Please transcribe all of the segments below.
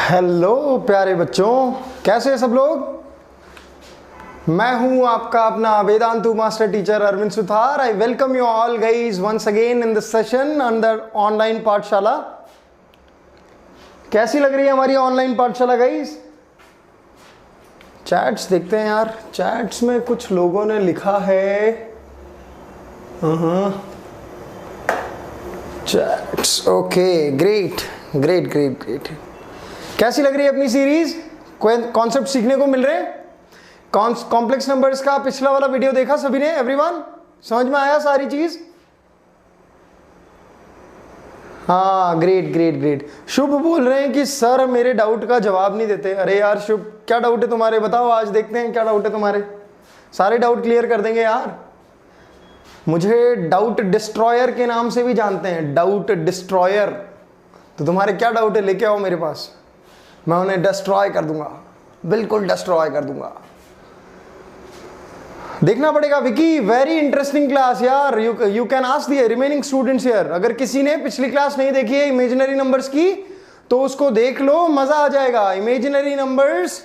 Hello प्यारे बच्चों, कैसे हैं सब लोग। मैं हूं आपका अपना Vedantu master teacher Arvind Suthar. I welcome you all guys once again in this session under online pathshala. कैसी लग रही है हमारी ऑनलाइन पाठशाला गाइज? चैट्स देखते हैं यार। चैट्स में कुछ लोगों ने लिखा है chats. Okay, great great great great. कैसी लग रही है अपनी सीरीज? कोई कॉन्सेप्ट सीखने को मिल रहे हैं? कॉम्प्लेक्स नंबर्स का पिछला वाला वीडियो देखा सभी ने? एवरीवन समझ में आया सारी चीज? हाँ, ग्रेट ग्रेट ग्रेट। शुभ बोल रहे हैं कि सर मेरे डाउट का जवाब नहीं देते। अरे यार शुभ, क्या डाउट है तुम्हारे? बताओ, आज देखते हैं क्या डाउट है तुम्हारे। सारे डाउट क्लियर कर देंगे यार। मुझे डाउट डिस्ट्रॉयर के नाम से भी जानते हैं, डाउट डिस्ट्रॉयर। तो तुम्हारे क्या डाउट है लेके आओ मेरे पास, मैं उन्हें डिस्ट्रॉय कर दूंगा, बिल्कुल डिस्ट्रॉय कर दूंगा। देखना पड़ेगा विकी, वेरी इंटरेस्टिंग क्लास यार। You can ask the remaining students here. अगर किसी ने पिछली क्लास नहीं देखी है इमेजिनरी नंबर्स की तो उसको देख लो, मजा आ जाएगा। इमेजिनरी नंबर्स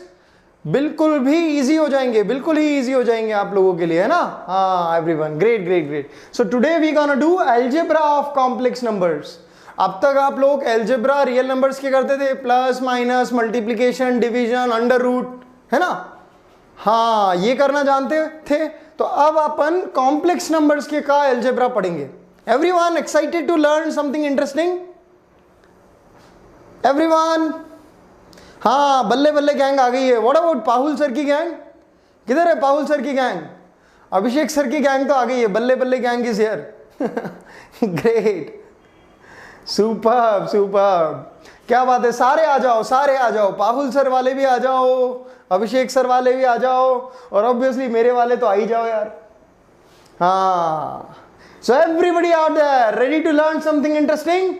बिल्कुल भी इजी हो जाएंगे, बिल्कुल ही इजी हो जाएंगे आप लोगों के लिए, है ना? हाँ everyone, great great great. So today we gonna do algebra of complex numbers. अब तक आप लोग अलजेब्रा रियल नंबर्स के करते थे, plus minus multiplication division under root, है ना? हाँ, ये करना जानते थे। तो अब अपन कॉम्प्लेक्स नंबर्स के का अलजेब्रा पढ़ेंगे। Everyone excited to learn something interesting? Everyone? हाँ, बल्ले बल्ले गैंग आ गई है। व्हाट अबाउट पाहुल सर की गैंग? किधर है पाहुल सर की गैंग? अभिषेक सर की गैंग तो आ गई है। बल्ले बल्ले gang is here. Great, superb superb, क्या बात है। सारे आ जाओ, सारे आ जाओ। पाहुल सर वाले भी आ जाओ, अभिषेक सर वाले भी आ जाओ, और ऑब्वियसली मेरे वाले तो आ ही जाओ यार। हाँ, so everybody out there ready to learn something interesting?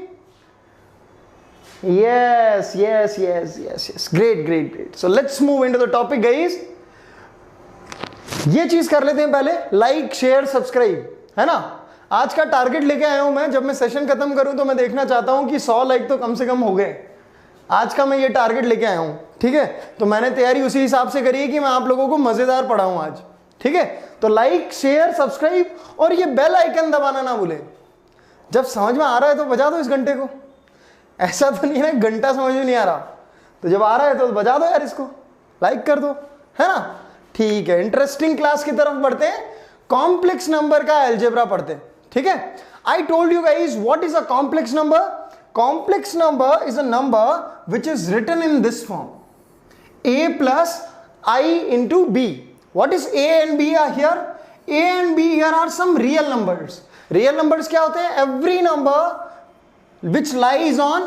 Yes, yes, yes, yes, yes. Great, great, great. So let's move into the topic, guys. ये चीज कर लेते हैं पहले, लाइक शेयर सब्सक्राइब, है ना? आज का टारगेट लेके आया हूं मैं। जब मैं सेशन खत्म करूं तो मैं देखना चाहता हूं कि 100 लाइक तो कम से कम हो गए। आज का मैं ये टारगेट लेके आया हूं, ठीक है? तो मैंने तैयारी उसी हिसाब से करी है कि मैं आप लोगों को मजेदार पढ़ाऊं आज, ठीक है? तो लाइक शेयर सब्सक्राइब और ये बेल आइकन दबाना ना भूले। जब समझ में आ रहा है तो बजा दो इस घंटे को। ऐसा तो नहीं है घंटा समझ में नहीं आ रहा, तो जब आ रहा है तो बजा दो यार, इसको लाइक कर दो, है ना? ठीक है, इंटरेस्टिंग क्लास की तरफ बढ़ते हैं। कॉम्प्लेक्स नंबर का अलजेब्रा पढ़ते हैं, ठीक है? I told you guys what is a complex number. Complex number is a number which is written in this form, a plus I into b. What is a and b are here? A and b here are some real numbers. Real numbers क्या होते हैं? Every number which lies on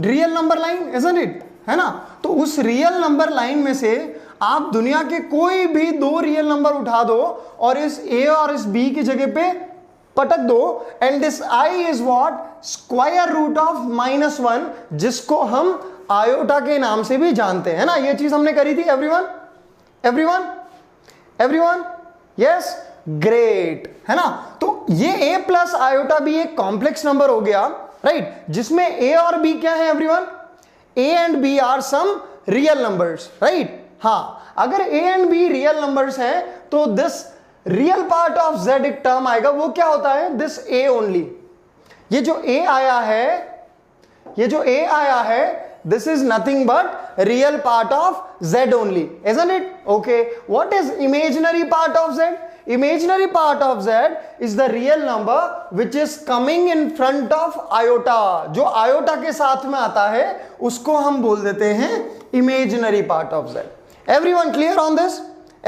real number line, isn't it? है ना? तो उस real number line में से आप दुनिया के कोई भी दो रियल नंबर उठा दो और इस a और इस b की जगह पे पटक दो, and this i is what? Square root of -1, जिसको हम आयोटा के नाम से भी जानते हैं, ना? ये चीज हमने करी थी। Everyone everyone everyone, yes, great, है ना? तो ये a प्लस आयोटा भी एक कॉम्प्लेक्स नंबर हो गया, राइट? जिसमें a और b क्या है everyone? a and b are some real numbers, right? हाँ, अगर a and b real numbers हैं तो this real part of z एक टर्म आएगा, वो क्या होता है? This a only. ये जो a आया है, ये जो a आया है, this is nothing but real part of z only, isn't it? Okay, what is imaginary part of z? Imaginary part of z is the real number which is coming in front of iota. जो iota के साथ में आता है उसको हम बोल देते हैं imaginary part of z. Everyone clear on this?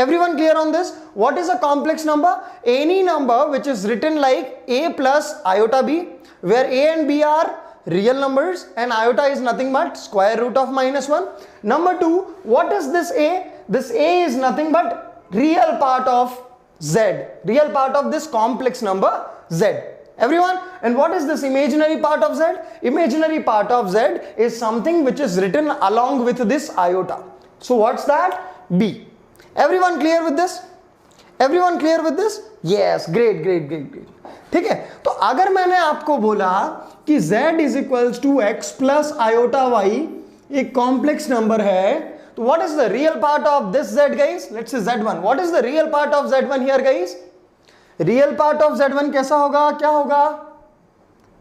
Everyone clear on this? What is a complex number? Any number which is written like a plus iota b, where a and b are real numbers and iota is nothing but square root of -1. Number 2, what is this a? This a is nothing but real part of z, real part of this complex number z. Everyone? And what is this imaginary part of z? Imaginary part of z is something which is written along with this iota. So what's that? b. Everyone clear with this? Everyone clear with this? Yes, great great great great. ठीक है? तो अगर मैंने आपको बोला कि z is equals to x plus iota y, एक complex number है, तो what is the real part of this z guys? Let's say z1, what is the real part of z1 here guys? Real part of z1 कैसा होगा, क्या होगा?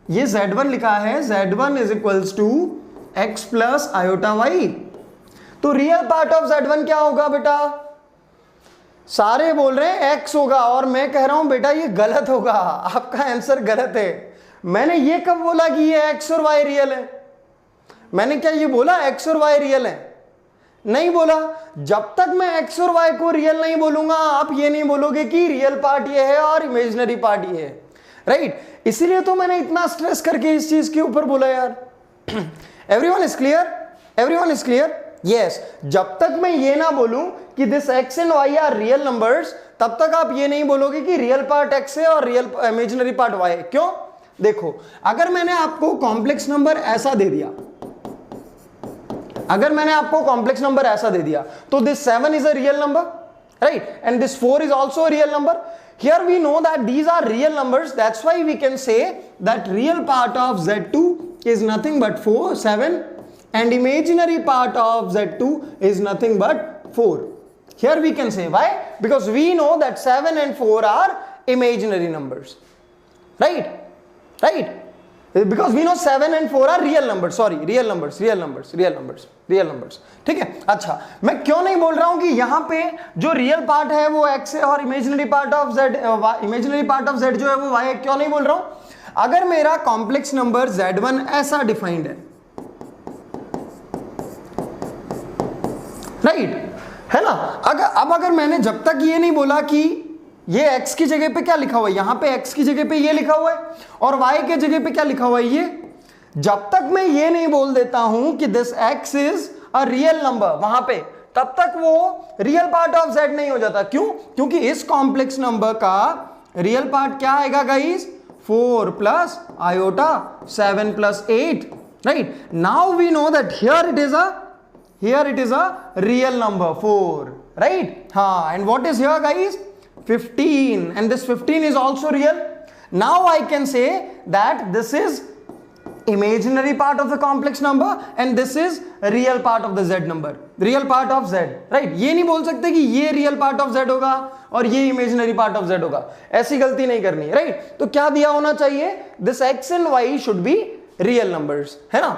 ये z1 लिखा है, z1 is equals to x plus iota y। तो real part of z1 क्या होगा बेटा? सारे बोल रहे हैं x होगा और मैं कह रहा हूं बेटा ये गलत होगा, आपका आंसर गलत है। मैंने ये कब बोला कि ये x और y रियल है? मैंने क्या ये बोला x और y रियल है? नहीं बोला। जब तक मैं x और y को रियल नहीं बोलूंगा आप ये नहीं बोलोगे कि रियल पार्ट ये है और इमेजिनरी पार्ट ये है, राइट? इसीलिए तो मैंने इतना स्ट्रेस करके इस चीज के ऊपर बोला यार। Everyone is clear? Everyone is clear? Yes. जब तक मैं ये ना बोलूं कि this x and y are real numbers, तब तक आप ये नहीं बोलोगे कि रियल पार्ट x है और रियल इमेजिनरी पार्ट y है। क्यों? देखो, अगर मैंने आपको कॉम्प्लेक्स नंबर ऐसा दे दिया, अगर मैंने आपको कॉम्प्लेक्स नंबर ऐसा दे दिया, तो this 7 is a real number, right? And this 4 is also a real number. Here we know that these are real numbers. That's why we can say that real part of Z2 is nothing but 4, 7, and imaginary part of Z2 is nothing but 4. Here we can say why? Because we know that 7 and 4 are imaginary numbers, right? Right? Because we know 7 and 4 are real numbers. Sorry, real numbers, real numbers, real numbers, real numbers. ठीक है? अच्छा, मैं क्यों नहीं बोल रहा हूं कि यहां पे जो रियल पार्ट है वो x है और imaginary part of z, imaginary part of z जो है वो y है? क्यों नहीं बोल रहा हूं? अगर मेरा कॉम्प्लेक्स नंबर z1 ऐसा डिफाइंड है, राइट, है ना? अगर मैंने जब तक ये नहीं बोला कि ये x की जगह पे क्या लिखा हुआ है, यहां पे x की जगह पे ये लिखा हुआ है और y के जगह पे क्या लिखा हुआ है ये, जब तक मैं ये नहीं बोल देता हूं कि this x is a real number वहां पे, तब तक वो रियल पार्ट ऑफ z नहीं हो जाता। क्यों? क्योंकि इस कॉम्प्लेक्स नंबर का रियल पार्ट क्या आएगा guys? 4 plus iota 7 plus 8, right? Now we know that here it is a real number 4, right? हाँ, and what is here guys? 15, and this 15 is also real. Now I can say that this is imaginary part of the complex number and this is real part of the z number, real part of z, right? ये नहीं बोल सकते कि ये real part of z होगा और ये imaginary part of z होगा, ऐसी गलती नहीं करनी, right? तो क्या दिया होना चाहिए? This x and y should be real numbers, है ना?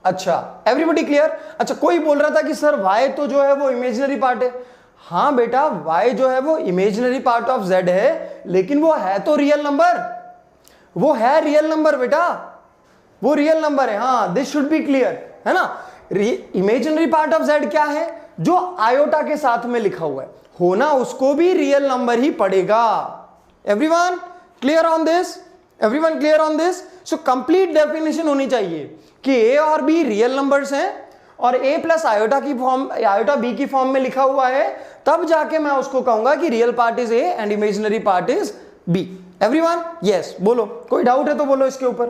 अच्छा, everybody clear? अच्छा, कोई बोल रहा था कि सर y तो जो है वो imaginary part है। हाँ बेटा, y जो है वो इमेजिनरी पार्ट ऑफ z है, लेकिन वो है तो रियल नंबर, वो है रियल नंबर बेटा, वो रियल नंबर है। हाँ, दिस शुड बी क्लियर, है ना? इमेजिनरी पार्ट ऑफ z क्या है? जो आयोटा के साथ में लिखा हुआ है, होना उसको भी रियल नंबर ही पड़ेगा। Everyone clear on this? Everyone clear on this? So complete definition होनी चाहिए कि a और b रियल नंबर्स हैं और a प्लस आयोटा की फॉर्म, आयोटा b की फॉर्म में लिखा हुआ है, तब जाके मैं उसको कहूंगा कि real part is a and imaginary part is b। Everyone yes बोलो, कोई डाउट है तो बोलो इसके ऊपर,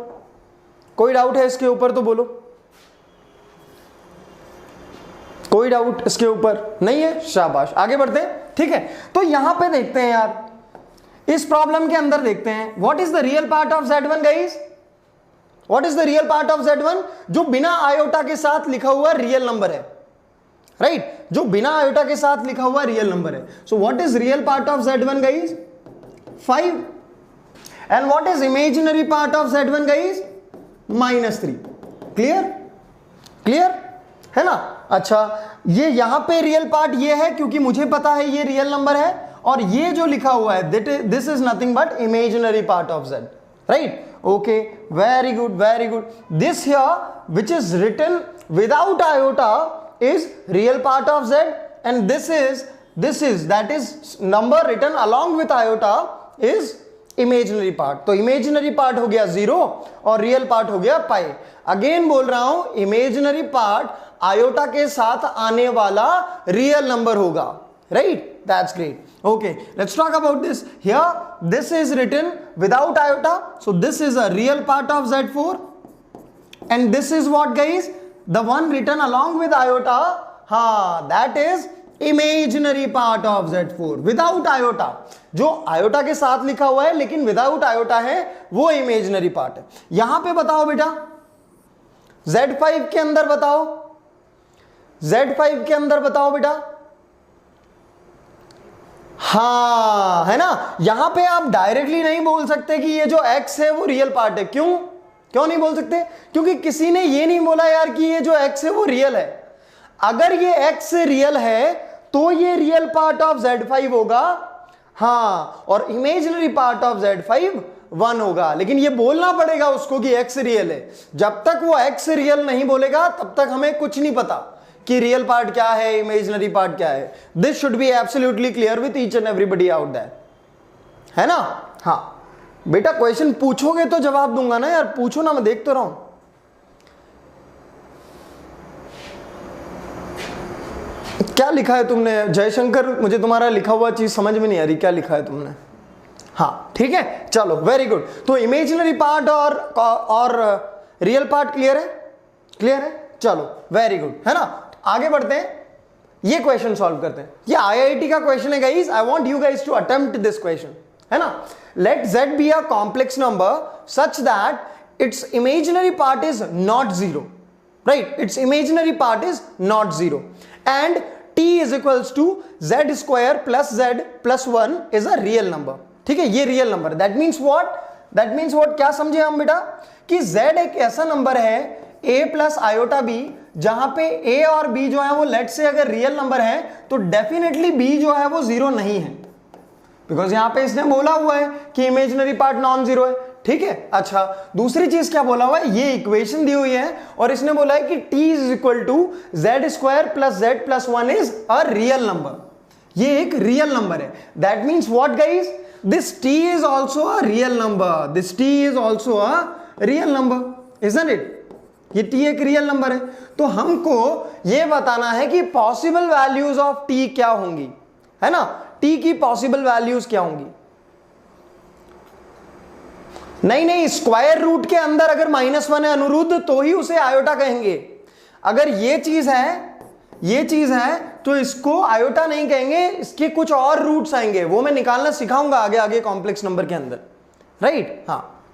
कोई डाउट है इसके ऊपर तो बोलो, कोई डाउट इसके ऊपर नहीं है? शाबाश, आगे बढ़ते हैं। ठीक है, तो यहां पे देखते हैं यार, इस प्रॉब्लम के अंदर देखते हैं what is the real part of z1 guys? What is the real part of z1? जो बिना आयोटा के साथ लिखा हुआ रियल नंबर है, राइट? जो बिना आयोटा के साथ लिखा हुआ रियल नंबर है। So what is real part of z1 guys? 5। And what is imaginary part of z1 guys? -3। Clear? Clear है ना? अच्छा, ये यहां पे रियल पार्ट ये है क्योंकि मुझे पता है ये रियल नंबर है, और ये जो लिखा हुआ है this is nothing but imaginary part of z, right? Okay, very good, very good. This here which is written without iota is real part of z, and this is that is number written along with iota is imaginary part. तो imaginary part हो गया 0 और real part हो गया pi. Again बोल रहा हूं, imaginary part iota के साथ आने वाला real number होगा, right? That's great. Okay, let's talk about this. Here, this is written without iota. So this is a real part of Z4. And this is what guys? The one written along with iota. That is imaginary part of Z4. Without iota. जो iota के साथ लिखा हुआ है लेकिन without iota है, वो imaginary part है। यहां पे बताओ बेटा, Z5 के अंदर बताओ, Z5 के अंदर बताओ बेटा। हाँ, है ना, यहां पे आप डायरेक्टली नहीं बोल सकते कि ये जो x है वो रियल पार्ट है। क्यों क्यों नहीं बोल सकते? क्योंकि किसी ने ये नहीं बोला यार कि ये जो x है वो रियल है। अगर ये x रियल है तो ये रियल पार्ट ऑफ Z5 होगा, हाँ, और इमेजिनरी पार्ट ऑफ Z5 1 होगा। लेकिन ये बोलना पड़ेगा उसको कि x रियल है। जब तक वो x रियल नहीं बोलेगा तब तक हमें कुछ नहीं पता कि रियल पार्ट क्या है, इमेजिनरी पार्ट क्या है। This should be absolutely clear with each and everybody out there, है ना। हाँ बेटा, क्वेश्चन पूछोगे तो जवाब दूंगा ना यार, पूछो ना, मैं देख तो रहा हूं। क्या लिखा है तुमने जयशंकर? मुझे तुम्हारा लिखा हुआ चीज समझ में नहीं आ रही, क्या लिखा है तुमने? हाँ ठीक है, चलो वेरी गुड। तो इमेजिनरी पार्ट और रियल पार्ट क्लियर है? क्लियर है, चलो वेरी गुड, है ना। आगे बढ़ते हैं, ये क्वेश्चन सॉल्व करते हैं। ये आईआईटी का क्वेश्चन है guys, I want you guys to attempt this question, है ना। Let z be a complex number such that its imaginary part is not zero, right, its imaginary part is not zero, and t is equals to z square plus z plus 1 is a real number. ठीक है, ये real number, that means what, क्या समझे हम बेटा, कि z एक ऐसा नंबर है a प्लस आयोटा b, जहां पे a और b जो है वो लेट से अगर रियल नंबर है तो डेफिनेटली b जो है वो जीरो नहीं है, बिकॉज यहां पे इसने बोला हुआ है कि इमेजिनरी पार्ट नॉन जीरो है। ठीक है, अच्छा दूसरी चीज क्या बोला हुआ है, ये इक्वेशन दी हुई है और इसने बोला है कि t is equal to z square plus z plus 1 is a real number, ये एक रियल नंबर है। That means what guys, this t is also a real number, this t is also a real number, isn't it? ये t एक real number है। तो हमको ये बताना है कि पॉसिबल वैल्यूज ऑफ t क्या होंगी, है ना, t की पॉसिबल वैल्यूज क्या होंगी। नहीं, स्क्वायर रूट के अंदर अगर -1 है अनुरुद्ध तो ही उसे आयोटा कहेंगे। अगर ये चीज है तो इसको आयोटा नहीं कहेंगे, इसके कुछ और रूट्स आएंगे, वो मैं निकालना सिखाऊंगा आगे आगे कॉम्प्लेक्स नंबर के अंदर, राइट। हाँ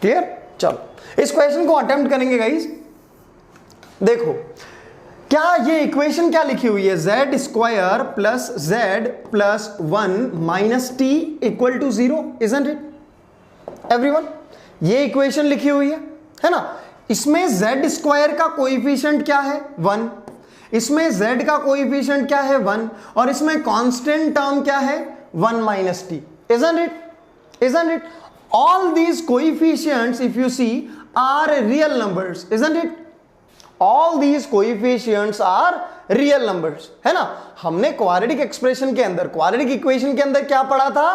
क्लियर, चलो इस क्वेश्चन को अटेम्प्ट करेंगे गाइस। देखो क्या ये इक्वेशन क्या लिखी हुई है, z square plus z plus 1 minus t equal to 0, isn't it everyone? ये इक्वेशन लिखी हुई है ना। इसमें z स्क्वायर का कोएफिशिएंट क्या है 1, इसमें z का कोएफिशिएंट क्या है 1, और इसमें कांस्टेंट टर्म क्या है 1 minus T, isn't it? All these coefficients if you see are real numbers, isn't it? All these coefficients are real numbers, है ना। हमने क्वाड्रेटिक एक्सप्रेशन के अंदर, क्वाड्रेटिक इक्वेशन के अंदर क्या पढ़ा था,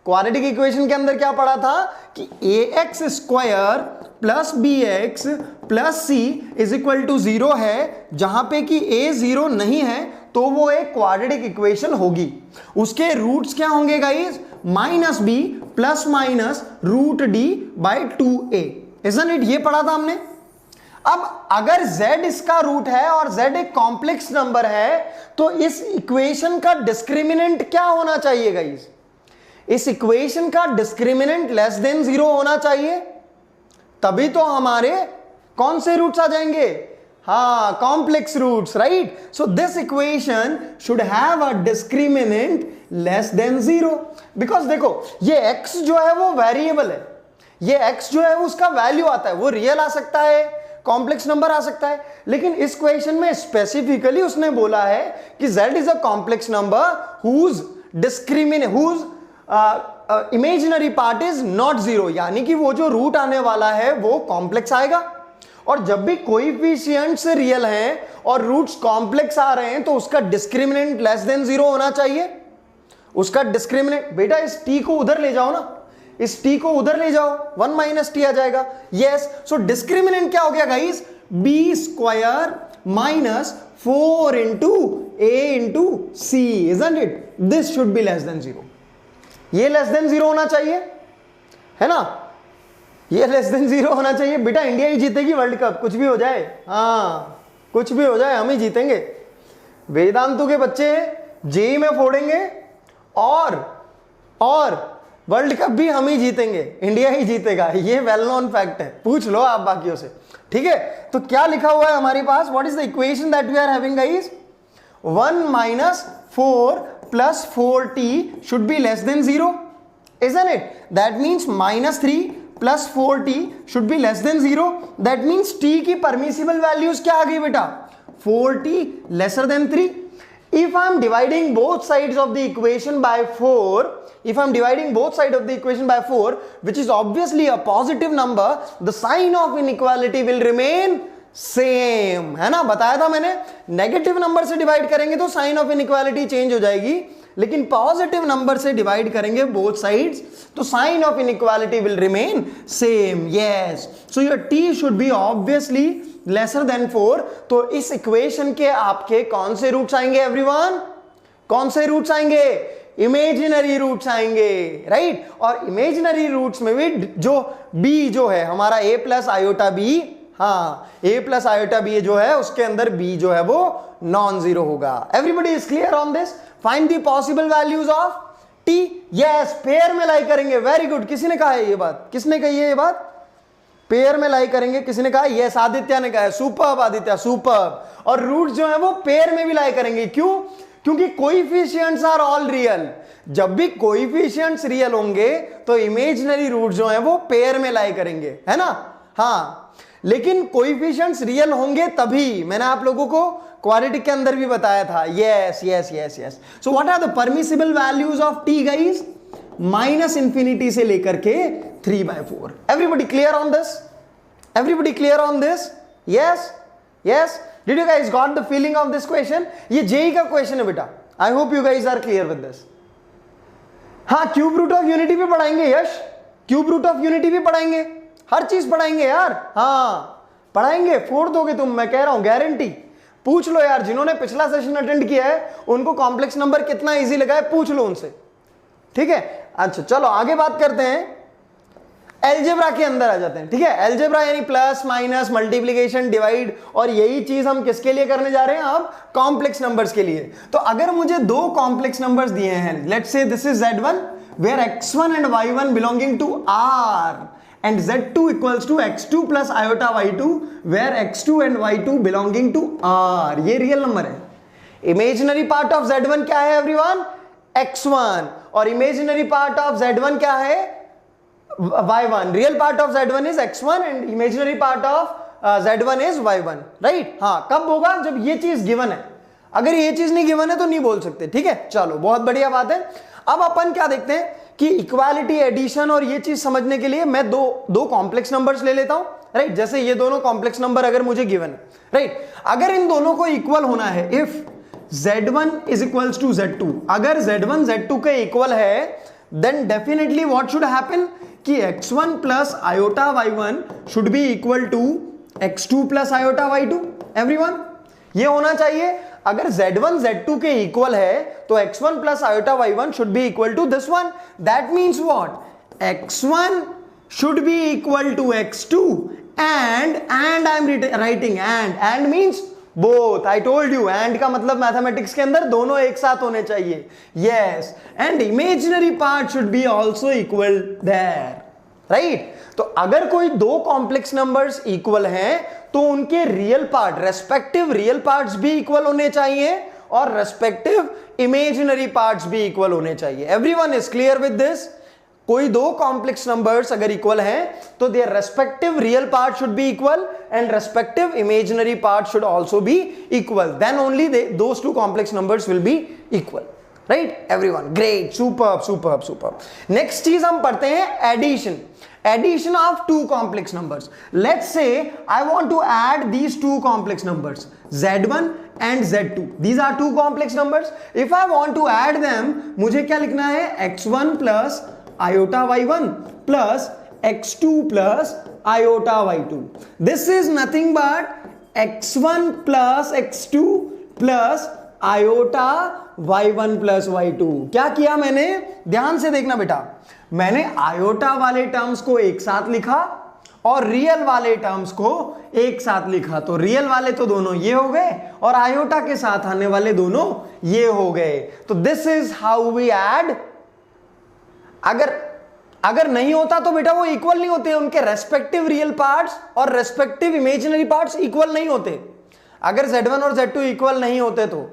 क्वाड्रेटिक इक्वेशन के अंदर क्या पढ़ा था कि ax square plus bx plus c is equal to 0 है, जहां पे कि a 0 नहीं है तो वो एक क्वाड्रेटिक इक्वेशन होगी। उसके रूट्स क्या होंगे guys, minus b plus minus root D by 2a, isn't it? ये पढ़ा था हमने। अब अगर z इसका रूट है और z एक कॉम्प्लेक्स नंबर है तो इस इक्वेशन का डिस्क्रिमिनेंट क्या होना चाहिए गाइस, इस इक्वेशन का डिस्क्रिमिनेंट लेस देन 0 होना चाहिए, तभी तो हमारे कौन से रूट्स आ जाएंगे, हाँ complex roots, right. So this equation should have a discriminant less than 0, because देखो ये x जो है वो वेरिएबल है, ये x जो है उसका वैल्यू आता है, वो रियल आ सकता है, कॉम्प्लेक्स नंबर आ सकता है, लेकिन इस क्वेश्चन में स्पेसिफिकली उसने बोला है कि z is a complex number whose imaginary part is not 0, यानी कि वो जो रूट आने वाला है वो कॉम्प्लेक्स आएगा। और जब भी कोएफिशिएंट्स रियल हैं और रूट्स कॉम्प्लेक्स आ रहे हैं तो उसका डिस्क्रिमिनेंट लेस देन 0 होना चाहिए। उसका डिस्क्रिमिनेंट, बेटा इस t को उधर ले जाओ ना, इस t को उधर ले जाओ, 1 माइनस टी आ जाएगा, यस। सो डिस्क्रिमिनेंट क्या हो गया guys, b square minus 4 into a into c, isn't it? This should be less than 0, ये लेस देन 0 होना चाहिए, है ना, ये लेस देन 0 होना चाहिए। बेटा इंडिया ही जीतेगी वर्ल्ड कप, कुछ भी हो जाए, हाँ कुछ भी हो जाए हम ही जीतेंगे। वेदांतु के बच्चे जेई में फोड़ेंगे और वर्ल्ड कप भी हम ही जीतेंगे, इंडिया ही जीतेगा, ये वेल नोन फैक्ट है, पूछ लो आप बाकियों से, ठीक है। तो क्या लिखा हुआ है हमारे पास, what is the equation that we are having guys, 1 minus 4 plus 4t should be less than 0, isn't it? That means minus 3 plus 4t should be less than 0. That means t की permissible values क्या आ गई बेटा, 4t lesser than 3. If I am dividing both sides of the equation by 4, if I am dividing both sides of the equation by 4, which is obviously a positive number, the sign of inequality will remain same, है ना, बताया था मैंने, negative number से divide करेंगे तो sign of inequality change हो जाएगी, लेकिन पॉजिटिव नंबर से डिवाइड करेंगे बोथ साइड्स तो sign of inequality will remain same. Yes, so your t should be obviously lesser than 4. तो इस इक्वेशन के आपके कौन से रूट्स आएंगे एवरीवन, कौन से रूट्स आएंगे, इमेजिनरी रूट्स आएंगे, राइट. और इमेजिनरी रूट्स में भी जो b जो है हमारा a प्लस आयोटा b, हाँ a प्लस आयोटा b जो है उसके अंदर b जो है वो नॉन जीरो होगा. Everybody is clear on this. Find the possible values of t. Yes, pair में लाई करेंगे, वेरी गुड. किसी ने कहा है ये बात, किसने कही है ये बात, पेयर में लाई करेंगे, किसी ने कहा, यस आदित्य ने कहा है. Superb Aditya, superb. और रूट जो है वो पेयर में भी लाई करेंगे. क्यों, क्योंकि कोएफिशिएंट्स आर ऑल रियल. जब भी कोएफिशिएंट्स रियल होंगे तो इमेजिनरी रूट जो है वो पेयर में लाई करेंगे, है ना. हाँ, लेकिन कोएफिशिएंट्स रियल होंगे तभी, मैंने आप लोगों को क्वाड्रेटिक के अंदर भी बताया था. Yes yes yes yes. So what are the permissible values of t guys, minus infinity से लेकर के 3/4. Everybody clear on this, everybody clear on this. Yes yes. Did you guys got the feeling of this question. ये JEE का question है बेटा. I hope you guys are clear with this. हाँ, cube root of unity भी पढ़ाएंगे Yash, cube root of unity भी पढ़ाएंगे, हर चीज पढ़ाएंगे यार. हाँ पढ़ाएंगे, फोड़ दोगे तुम, मैं कह रहा हूं, गारंटी. पूछ लो यार, जिन्होंने पिछला सेशन अटेंड किया है उनको कॉम्प्लेक्स नंबर कितना इजी लगा है, पूछ लो उनसे, ठीक है. अच्छा चलो आगे बात करते हैं, एलजेब्रा के अंदर आ जाते हैं, ठीक है. एलजेब्रा यानी प्लस माइनस मल्टीप्लिकेशन डिवाइड, और यही चीज हम किसके लिए करने जा रहे हैं अब, कॉम्प्लेक्स नंबर्स के लिए. तो अगर मुझे दो कॉम्प्लेक्स नंबर्स दिए हैं, let's say this is z1 where x1 and y1 belonging to r and z2 equals to x2 plus iota y2 where x2 and y2 belonging to r. ये real number है. Imaginary part of z1 क्या है everyone, x1, और imaginary part of z1 क्या है, y1. Real part of z1 is x1 and imaginary part of z1 is y1, right. हाँ, कब होगा, जब ये चीज गिवन है. अगर ये चीज नहीं गिवन है तो नहीं बोल सकते, ठीक है. चलो बहुत बढ़िया बात है. अब अपन क्या देखते हैं कि इक्वालिटी, एडिशन और ये चीज समझने के लिए मैं दो कॉम्प्लेक्स नंबर्स ले लेता हूं, राइट. जैसे ये दोनों कॉम्प्लेक्स नंबर अगर मुझे गिवन है, राइट. अगर इन दोनों को इक्वल होना है, if z1 is equals to z2, अगर z1 z2 के इक्वल है, then definitely what should happen कि x1 plus iota y1 should be equal to x2 plus iota y2. Everyone, ये होना चाहिए. अगर z1 z2 के इक्वल है तो x1 plus iota y1 should be equal to this one. That means what, x1 should be equal to x2 and I am writing and means both. I told you, and का मतलब mathematics के अंदर दोनों एक साथ होने चाहिए. Yes, and imaginary part should be also equal there, right. तो अगर कोई दो कॉम्प्लेक्स नंबर्स इक्वल हैं तो उनके real part, respective real parts भी इक्वल होने चाहिए और रेस्पेक्टिव इमेजिनरी पार्ट्स भी इक्वल होने चाहिए. Everyone is clear with this. कोई दो कॉम्प्लेक्स नंबर्स अगर इक्वल हैं तो their respective real part should be equal and respective imaginary part should also be equal. Then only those two complex numbers will be equal, right. Everyone great, superb superb superb. Next चीज हम पढ़ते हैं addition. Addition of two complex numbers. Let's say I want to add these two complex numbers, z1 and z2. These are two complex numbers. If I want to add them, मुझे क्या लिखना है, x1 plus iota y1 plus x2 plus iota y2. This is nothing but x1 plus x2 plus iota y1 plus y2. क्या किया मैंने, ध्यान से देखना बेटा. मैंने आयोटा वाले टर्म्स को एक साथ लिखा और रियल वाले टर्म्स को एक साथ लिखा. तो रियल वाले तो दोनों ये हो गए और आयोटा के साथ आने वाले दोनों ये हो गए. तो this is how we add. अगर अगर नहीं होता तो बेटा वो इक्वल नहीं होते, उनके रेस्पेक्टिव रियल पार्ट्स और रेस्पेक्टिव इमेजिनरी पार्ट्स इक्वल नहीं होते। अगर Z1 और Z2 इक्वल नहीं होते तो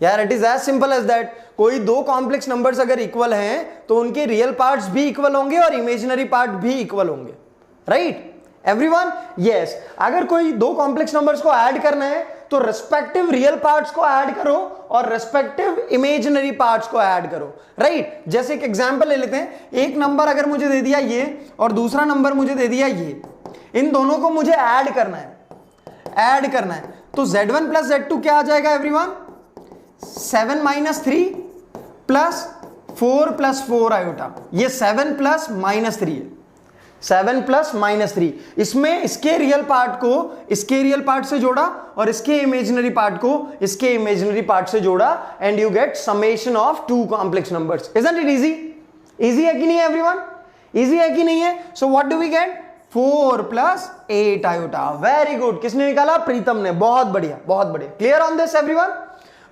यार it is as simple as that. कोई दो कॉम्प्लेक्स नंबर्स अगर इक्वल हैं तो उनके रियल पार्ट्स भी इक्वल होंगे और इमेजिनरी पार्ट भी इक्वल होंगे, राइट एवरीवन? यस। अगर कोई दो कॉम्प्लेक्स नंबर्स को ऐड करना है तो रेस्पेक्टिव रियल पार्ट्स को ऐड करो और रेस्पेक्टिव इमेजिनरी पार्ट्स को ऐड करो, राइट? जैसे एक एग्जांपल ले लेते हैं, एक नंबर अगर मुझे दे दिया ये और दूसरा नंबर मुझे दे दिया ये, इन दोनों को मुझे ऐड करना है, ऐड करना है। तो Z1 प्लस Z2 क्या आ जाएगा everyone? 7 minus 3 plus 4 plus 4 iota. ये 7 प्लस माइनस 3 है, 7 प्लस माइनस 3। इसमें इसके रियल पार्ट को इसके रियल पार्ट से जोड़ा और इसके इमेजिनरी पार्ट को इसके इमेजिनरी पार्ट से जोड़ा and you get summation of two complex numbers. Isn't it easy? Easy है कि नहीं एवरीवन? इजी है कि नहीं है? So what do we get? 4 plus 8 iota. Very good. किसने निकाला? प्रीतम ने। बहुत बढ़िया, बहुत बढ़िया। Clear on this everyone?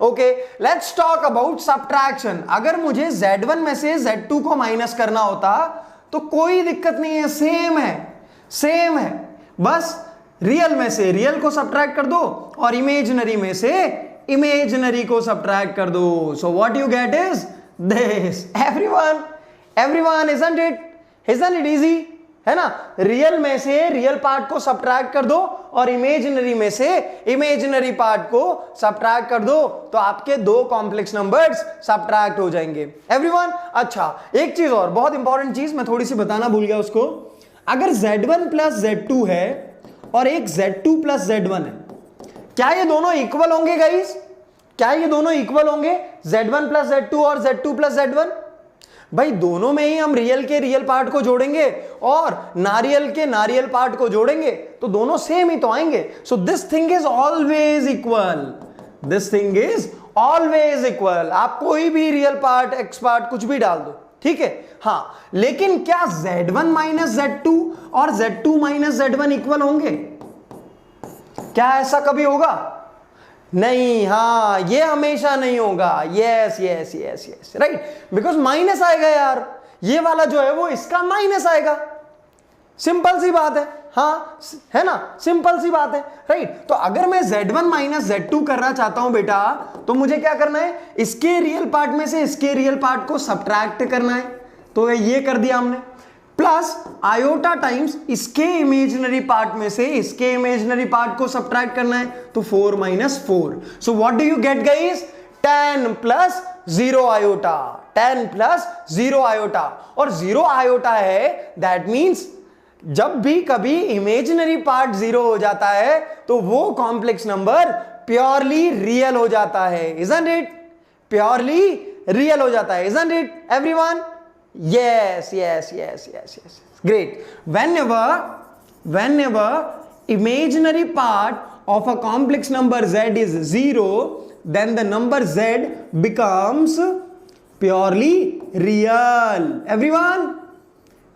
Okay, let's talk about subtraction. अगर मुझे Z1 में से Z2 को माइनस करना होता तो कोई दिक्कत नहीं है, सेम है, सेम है। बस रियल में से रियल को सब्ट्रैक्ट कर दो और इमेजिनरी में से इमेजिनरी को सब्ट्रैक्ट कर दो। So what you get is this everyone. Everyone, isn't it easy? है ना? रियल में से रियल पार्ट को सब्ट्रैक्ट कर दो और इमेजिनरी में से इमेजिनरी पार्ट को सब्ट्रैक्ट कर दो तो आपके दो कॉम्प्लेक्स नंबर्स सब्ट्रैक्ट हो जाएंगे एवरीवन। अच्छा, एक चीज और बहुत इंपॉर्टेंट चीज मैं थोड़ी सी बताना भूल गया उसको। अगर Z1 प्लस Z2 है और एक Z2 प्लस Z1 है, क्या ये दोनों इक्वल होंगे गाइस? क्या ये दोनों इक्वल होंगे? Z1 प्लस Z2 और Z2 प्लस Z1? भाई दोनों में ही हम रियल के रियल पार्ट को जोड़ेंगे और नारियल के नारियल पार्ट को जोड़ेंगे तो दोनों सेम ही तो आएंगे। So this thing is always equal, this thing is always equal. आप कोई भी रियल पार्ट, एक्स पार्ट कुछ भी डाल दो, ठीक है? हाँ, लेकिन क्या Z1 माइनस Z2 और Z2 माइनस Z1 इक्वल होंगे? क्या ऐसा कभी होगा? नहीं। हाँ, ये हमेशा नहीं होगा। Yes yes yes yes, right, because minus आएगा यार। ये वाला जो है वो इसका माइनस आएगा। सिंपल सी बात है। हाँ, है ना? सिंपल सी बात है, राइट? तो अगर मैं Z1 माइनस Z2 करना चाहता हूं बेटा तो मुझे क्या करना है? इसके रियल पार्ट में से इसके रियल पार्ट को सब्ट्रैक्ट करना है। तो ये कर दिया हमने, प्लस आयोटा टाइम्स इसके इमेजिनरी पार्ट में से इसके इमेजिनरी पार्ट को सब्ट्रैक्ट करना है तो 4 minus 4। So what do you gate guys? 10 plus 0 iota, 10 plus 0 iota. और 0 आयोटा है, दैट मीन्स जब भी कभी इमेजिनरी पार्ट 0 हो जाता है तो वो कॉम्प्लेक्स नंबर प्योरली रियल हो जाता है। Isn't it? प्योरली रियल हो जाता है। Isn't it everyone? Yes, yes, yes, yes, yes. Great. Whenever imaginary part of a complex number Z is 0, then the number Z becomes purely real. Everyone?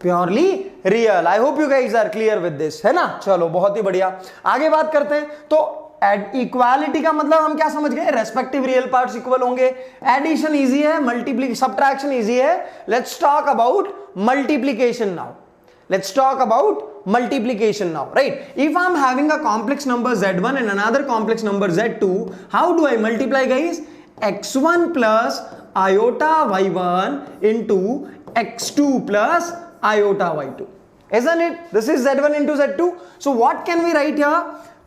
Purely real. I hope you guys are clear with this. है ना? चलो, बहुत ही बढ़िया। आगे बात करते हैं। तो इक्वालिटी का मतलब हम क्या समझ गए? रेस्पेक्टिव रियल पार्ट्स इक्वल होंगे। एडिशन इजी है, मल्टीप्लिकेशन सब्ट्रैक्शन इजी है। Let's talk about multiplication now. Let's talk about multiplication now, right? If I am having a complex number Z1 and another complex number Z2, how do I multiply guys? X1 plus iota Y1 into X2 plus iota Y2. Isn't it? This is Z1 into Z2. So what can we write here?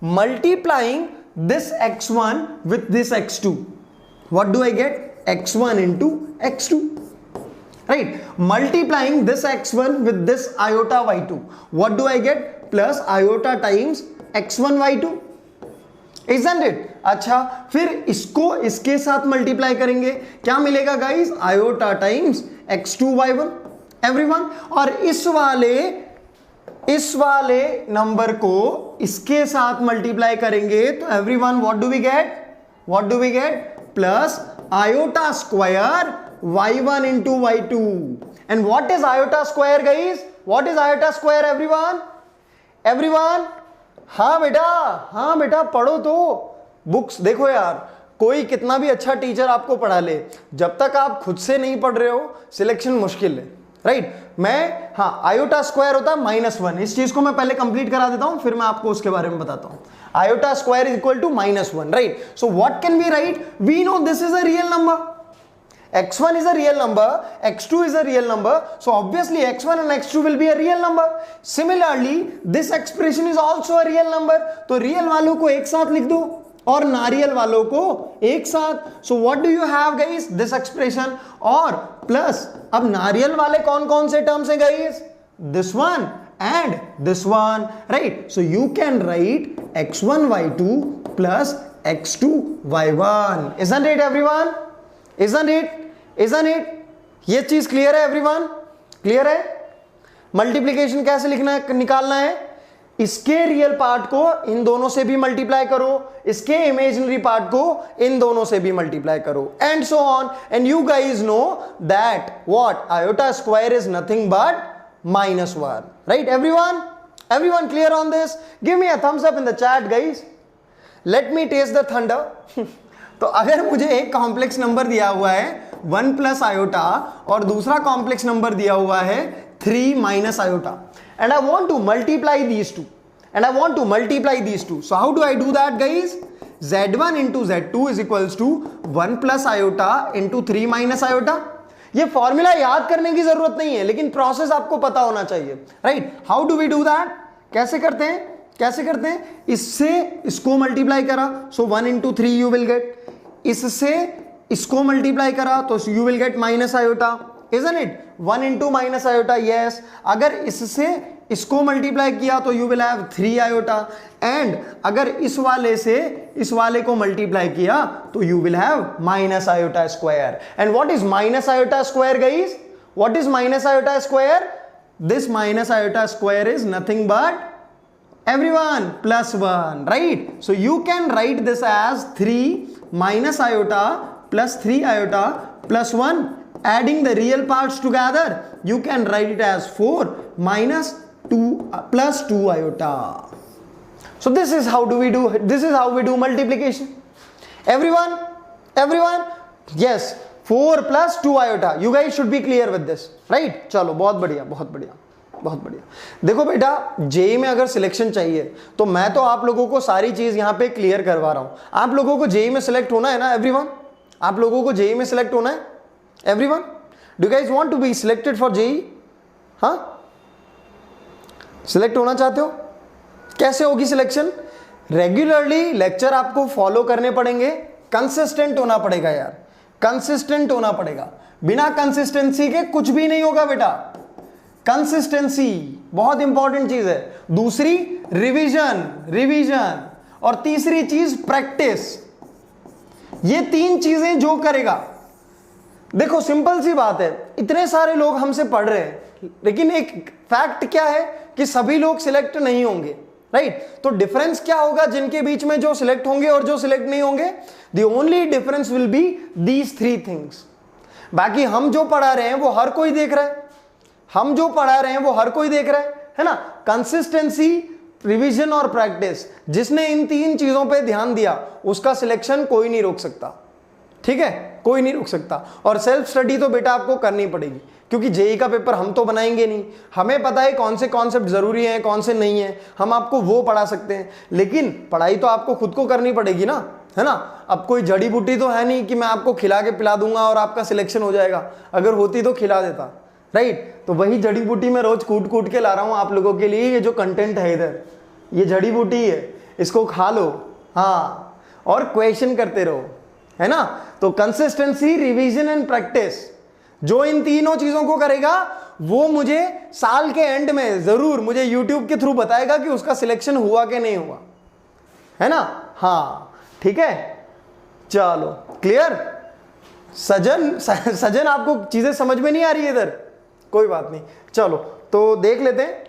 Multiplying this x1 with this x2, what do I get? X1 into X2, right? Multiplying this x1 with this iota y2, what do I get? Plus iota times x1 y2, isn't it? अच्छा, फिर इसको इसके साथ multiply करेंगे, क्या मिलेगा guys? iota times x2 y1 everyone. और इस वाले नंबर को इसके साथ मल्टीप्लाई करेंगे तो everyone what do we get? What do we get? Plus iota square y1 into y2। And what is iota square guys? What is iota square everyone? Everyone? हाँ बेटा पढ़ो तो बुक्स। देखो यार, कोई कितना भी अच्छा टीचर आपको पढ़ा ले, जब तक आप खुद से नहीं पढ़ रहे हो सिलेक्शन मुश्किल है, राइट मैं हाँ आयोटा स्क्वायर होता है -1। इस चीज को मैं पहले कंप्लीट करा देता हूं, फिर मैं आपको उसके बारे में बताता हूं। Iota square is equal to -1, right. So what can we write? We know this is a real number, x1 is a real number, x2 is a real number, so obviously x1 and x2 will be a real number. Similarly, this expression is also a real number. तो real वालों को एक साथ लिख दो और नारियल वालों को एक साथ। So what do you have guys? This expression और plus अब नारियल वाले कौन कौन से टर्म्स हैं guys? This one and this one, right? So you can write x1 y2 plus x2 y1. Isn't it everyone? Isn't it? Isn't it? ये चीज क्लियर है एवरीवन? क्लियर है? मल्टीप्लीकेशन कैसे लिखना है, निकालना है? इसके रियल पार्ट को इन दोनों से भी मल्टीप्लाई करो, इसके इमेजिनरी पार्ट को इन दोनों से भी मल्टीप्लाई करो, and so on. And you guys know that what iota square is nothing but -1, right everyone? Everyone clear on this? Give me a thumbs up in the chat guys, let me test the thunder. तो अगर मुझे एक complex number दिया हुआ है 1 plus iota और दूसरा complex number दिया हुआ है 3 minus iota, and I want to multiply these two, so how do I do that guys? z1 into z2 is equals to 1 plus iota into 3 minus iota। ये formula याद करने की जरूरत नहीं है, लेकिन प्रोसेस आपको पता होना चाहिए, right? How do we do that? कैसे करते हैं? इससे इसको मल्टीप्लाई करा, so 1 into 3 you will get, इससे इसको मल्टीप्लाई करा तो you will get minus iota, isn't it? 1 into minus iota, yes. अगर इससे इसको मल्टीप्लाई किया तो you will have 3 iota, and अगर इस वाले से इस वाले को मल्टीप्लाई किया तो you will have minus iota square. And what is minus iota square guys? What is minus iota square? This minus iota square is nothing but everyone +1, right? So you can write this as 3 minus iota plus 3 iota plus 1, adding the real parts together you can write it as 4 minus 2 plus 2 iota. So this is how we do multiplication. Everyone, yes, 4 plus 2 iota. You guys should be clear with this, right? चलो बहुत बढ़िया। देखो बेटा, JEE में अगर selection चाहिए तो मैं तो आप लोगों को सारी चीज यहां पे क्लियर करवा रहा हूं। आप लोगों को जेई में सिलेक्ट होना है ना एवरीवन? आप लोगों को जेई में सिलेक्ट होना है everyone? Do guys want to be selected for JEE? हाँ, सिलेक्ट होना चाहते हो? कैसे होगी सिलेक्शन? रेगुलरली लेक्चर आपको फॉलो करने पड़ेंगे, कंसिस्टेंट होना पड़ेगा यार, कंसिस्टेंट होना पड़ेगा। बिना कंसिस्टेंसी के कुछ भी नहीं होगा बेटा। कंसिस्टेंसी बहुत इंपॉर्टेंट चीज है। दूसरी रिवीजन और तीसरी चीज प्रैक्टिस। ये 3 चीजें जो करेगा, देखो सिंपल सी बात है, इतने सारे लोग हमसे पढ़ रहे हैं, लेकिन एक फैक्ट क्या है कि सभी लोग सिलेक्ट नहीं होंगे, राइट? तो डिफरेंस क्या होगा जिनके बीच में, जो सिलेक्ट होंगे और जो सिलेक्ट नहीं होंगे? The only difference will be these 3 things. बाकी हम जो पढ़ा रहे हैं वो हर कोई देख रहा है, ना? कंसिस्टेंसी, रिवीजन और प्रैक्टिस, जिसने इन 3 चीजों पे ध्यान दिया उसका सिलेक्शन कोई नहीं रोक सकता, ठीक है? कोई नहीं रोक सकता। और सेल्फ स्टडी तो बेटा आपको करनी पड़ेगी, क्योंकि जेई का पेपर हम तो बनाएंगे नहीं। हमें पता है कौन से कॉन्सेप्ट जरूरी हैं, कौन से नहीं है, हम आपको वो पढ़ा सकते हैं, लेकिन पढ़ाई तो आपको खुद को करनी पड़ेगी ना, है ना? अब कोई जड़ी बूटी तो है नहीं कि मैं आपको खिला के पिला दूंगा और आपका सिलेक्शन हो जाएगा। अगर होती तो खिला देता, राइट? तो वही जड़ी बूटी मैं रोज कूट के ला रहा हूं आप लोगों के लिए। ये जो कंटेंट है इधर, ये जड़ी बूटी है, इसको खा लो, हाँ, और क्वेश्चन करते रहो, है ना? तो कंसिस्टेंसी, रिवीजन एंड प्रैक्टिस, जो इन तीनों चीजों को करेगा वो मुझे साल के एंड में जरूर मुझे यूट्यूब के थ्रू बताएगा कि उसका सिलेक्शन हुआ कि नहीं हुआ, है ना? हाँ, ठीक है, चलो क्लियर। सजन आपको चीजें समझ में नहीं आ रही है इधर? कोई बात नहीं, चलो तो देख लेते हैं,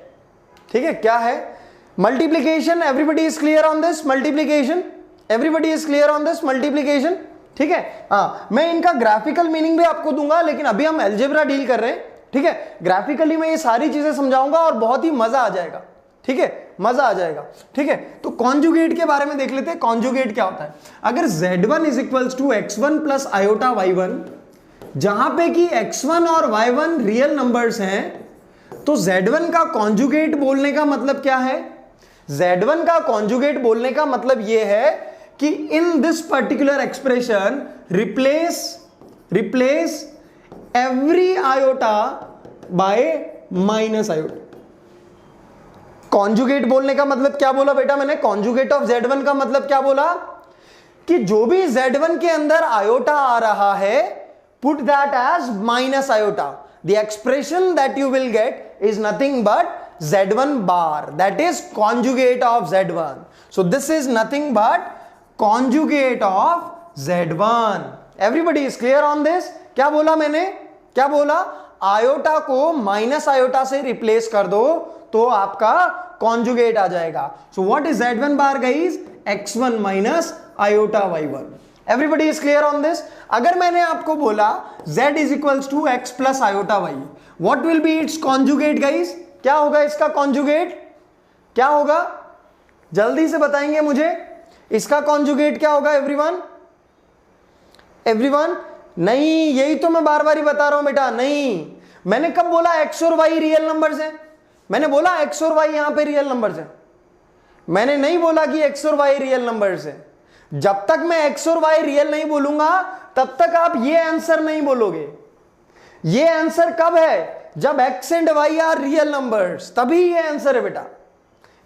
ठीक है? क्या है multiplication? Everybody is clear on this multiplication? Everybody is clear on this multiplication? ठीक है, हाँ, मैं इनका ग्राफिकल मीनिंग भी आपको दूंगा, लेकिन अभी हम अलजेब्रा डील कर रहे हैं, ठीक है? ग्राफिकली मैं ये सारी चीजें समझाऊंगा और बहुत ही मजा आ जाएगा, ठीक है? मजा आ जाएगा, ठीक है? तो कॉन्जुगेट के बारे में देख लेते हैं। कॉन्जुगेट क्या होता है? अगर z1 is equals to x1 plus iota y1, जहां पे कि x1 और y1 रियल नंबर्स हैं, तो z1 का कॉन्जुगेट बोलने का मतलब क्या है? z1 का कॉन्जुगेट बोलने का मतलब यह है कि in this particular expression replace every iota bye minus iota. Conjugate बोलने का मतलब क्या बोला बेटा मैंने? कॉन्जुगेट ऑफ z1 का मतलब क्या बोला कि जो भी z1 के अंदर आयोटा आ रहा है, put that as minus iota. The expression that you will get is nothing but z1 bar, that is conjugate of z1. So this is nothing but conjugate of z1. Everybody is clear on this? क्या बोला मैंने? क्या बोला? Iota को minus iota से replace कर दो तो आपका कॉन्जुगेट आ जाएगा. So what is z1 bar guys? x1 minus iota y1. Everybody is clear on this? अगर मैंने आपको बोला z is equals to x plus iota y, what will be its conjugate guys? क्या होगा इसका कॉन्जुगेट? क्या होगा? जल्दी से बताएंगे मुझे, इसका कॉन्जुगेट क्या होगा? एवरीवन नहीं, यही तो मैं बार बार ही बता रहा हूं बेटा. नहीं, मैंने कब बोला x और y रियल नंबर्स हैं? मैंने बोला x और y यहां पे रियल नंबर्स हैं. मैंने नहीं बोला कि x और y रियल नंबर्स हैं. जब तक मैं x और y रियल नहीं बोलूंगा तब तक आप ये आंसर नहीं बोलोगे. ये आंसर कब है? जब x and y are real numbers, तभी ये आंसर है बेटा.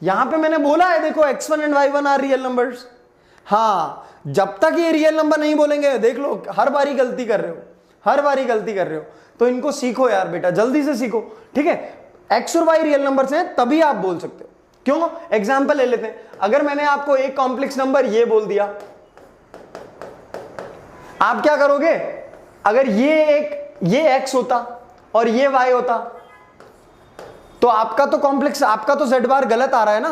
यहां पे मैंने बोला है देखो x1 and y1 are real numbers. हाँ, जब तक ये रियल नंबर नहीं बोलेंगे, देख लो हर बारी गलती कर रहे हो. तो इनको सीखो यार बेटा, जल्दी से सीखो. ठीक है, x और y रियल नंबर्स हैं तभी आप बोल सकते हो. क्यों? एग्जाम्पल ले लेते हैं. अगर मैंने आपको एक कॉम्प्लेक्स नंबर ये बोल दिया, आप क्या करोगे? अगर ये x होता और ये y होता तो आपका तो कॉम्प्लेक्स, आपका तो z बार गलत आ रहा है ना.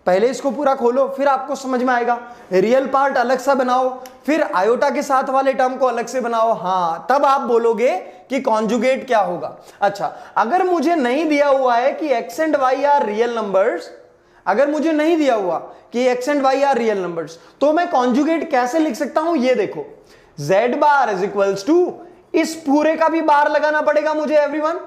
पहले इसको पूरा खोलो, फिर आपको समझ में आएगा. रियल पार्ट अलग सा बनाओ, फिर आयोटा के साथ वाले टर्म को अलग से बनाओ. हाँ, तब आप बोलोगे कि कॉन्जुगेट क्या होगा. अच्छा, अगर मुझे नहीं दिया हुआ है कि x and y are real numbers, अगर मुझे नहीं दिया हुआ कि x and y are real numbers, तो मैं कॉन्जुगेट कैसे लिख सकता हूं? ये देखो, z bar is equals to, इस पूरे का भी बार लगाना पड़ेगा मुझे. एवरीवन,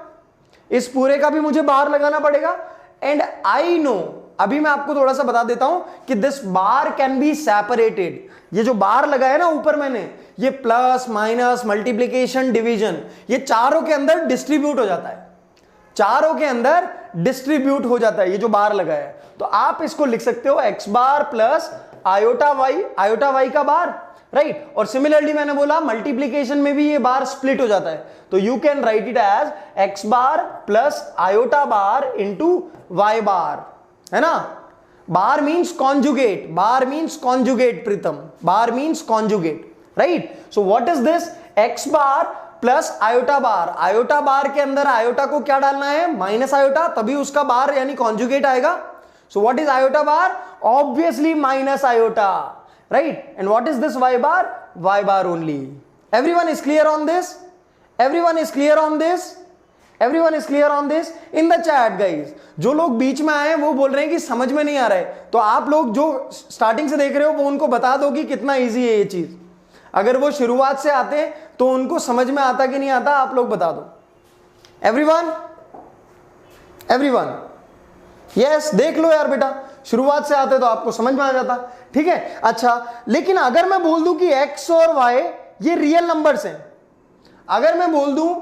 इस पूरे का भी मुझे बार लगाना पड़ेगा. एंड आई नो, अभी मैं आपको थोड़ा सा बता देता हूं कि this bar can be separated. ये जो बार लगाया ना ऊपर मैंने, ये प्लस माइनस मल्टीप्लीकेशन डिवीजन, ये चारों के अंदर डिस्ट्रीब्यूट हो जाता है. चारों के अंदर डिस्ट्रीब्यूट हो जाता है ये जो बार लगाया है. तो आप इसको लिख सकते हो x bar plus iota y का बार, राइट. और सिमिलरली मैंने बोला मल्टीप्लीकेशन में भी ये बार स्प्लिट हो जाता है. तो you can write it as x bar plus iota bar into y bar, है ना. Bar means conjugate, Pritam, bar means conjugate, right. So what is this? x bar plus iota bar. Iota bar के अंदर iota को क्या डालना है? Minus iota, तभी उसका बार यानी कॉन्जुगेट आएगा. सो what is iota bar? Obviously minus iota, right. And what is this y bar? y bar only. Everyone is clear on this? Everyone is clear on this? In the chat guys. जो लोग बीच में आए वो बोल रहे हैं कि समझ में नहीं आ रहा है, तो आप लोग जो स्टार्टिंग से देख रहे हो वो उनको बता दो कि कितना इजी है ये चीज. अगर वो शुरुआत से आते हैं तो उनको समझ में आता कि नहीं आता, आप लोग बता दो. एवरीवन यस, देख लो यार बेटा, शुरुआत से आते तो आपको समझ में आ जाता. ठीक है. अच्छा, लेकिन अगर मैं बोल दूं कि x और y ये रियल नंबर्स हैं, अगर मैं बोल दूं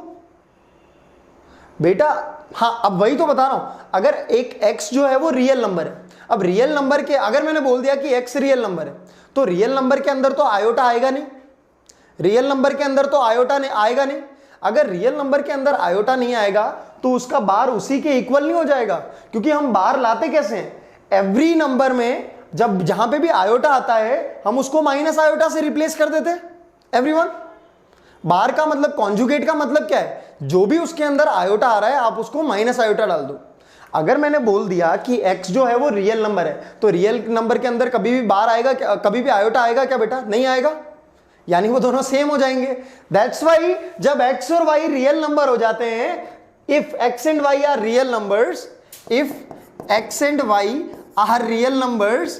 बेटा, हाँ अब वही तो बता रहा हूं, अगर एक x जो है वो रियल नंबर है, अब रियल नंबर के अगर मैंने बोल दिया कि x रियल नंबर है, तो रियल नंबर के अंदर तो आयोटा आएगा नहीं. अगर रियल नंबर के अंदर आयोटा नहीं आएगा तो उसका बार उसी के इक्वल नहीं हो जाएगा. क्योंकि हम बार लाते कैसे हैं? एवरी नंबर में जब जहां पे भी आयोटा आता है हम उसको माइनस आयोटा से रिप्लेस कर देते हैं. एवरीवन, बार का मतलब, कॉन्जुगेट का मतलब क्या है? जो भी उसके अंदर आयोटा आ रहा है आप उसको माइनस आयोटा डाल दो. अगर मैंने बोल दिया कि x जो है वो रियल नंबर है, तो रियल नंबर के अंदर कभी भी बार आएगा, कभी भी आयोटा आएगा क्या बेटा? नहीं आएगा. यानी वो दोनों सेम हो जाएंगे. दैट्स वाई जब x और y रियल नंबर हो जाते हैं, if x and y are real numbers,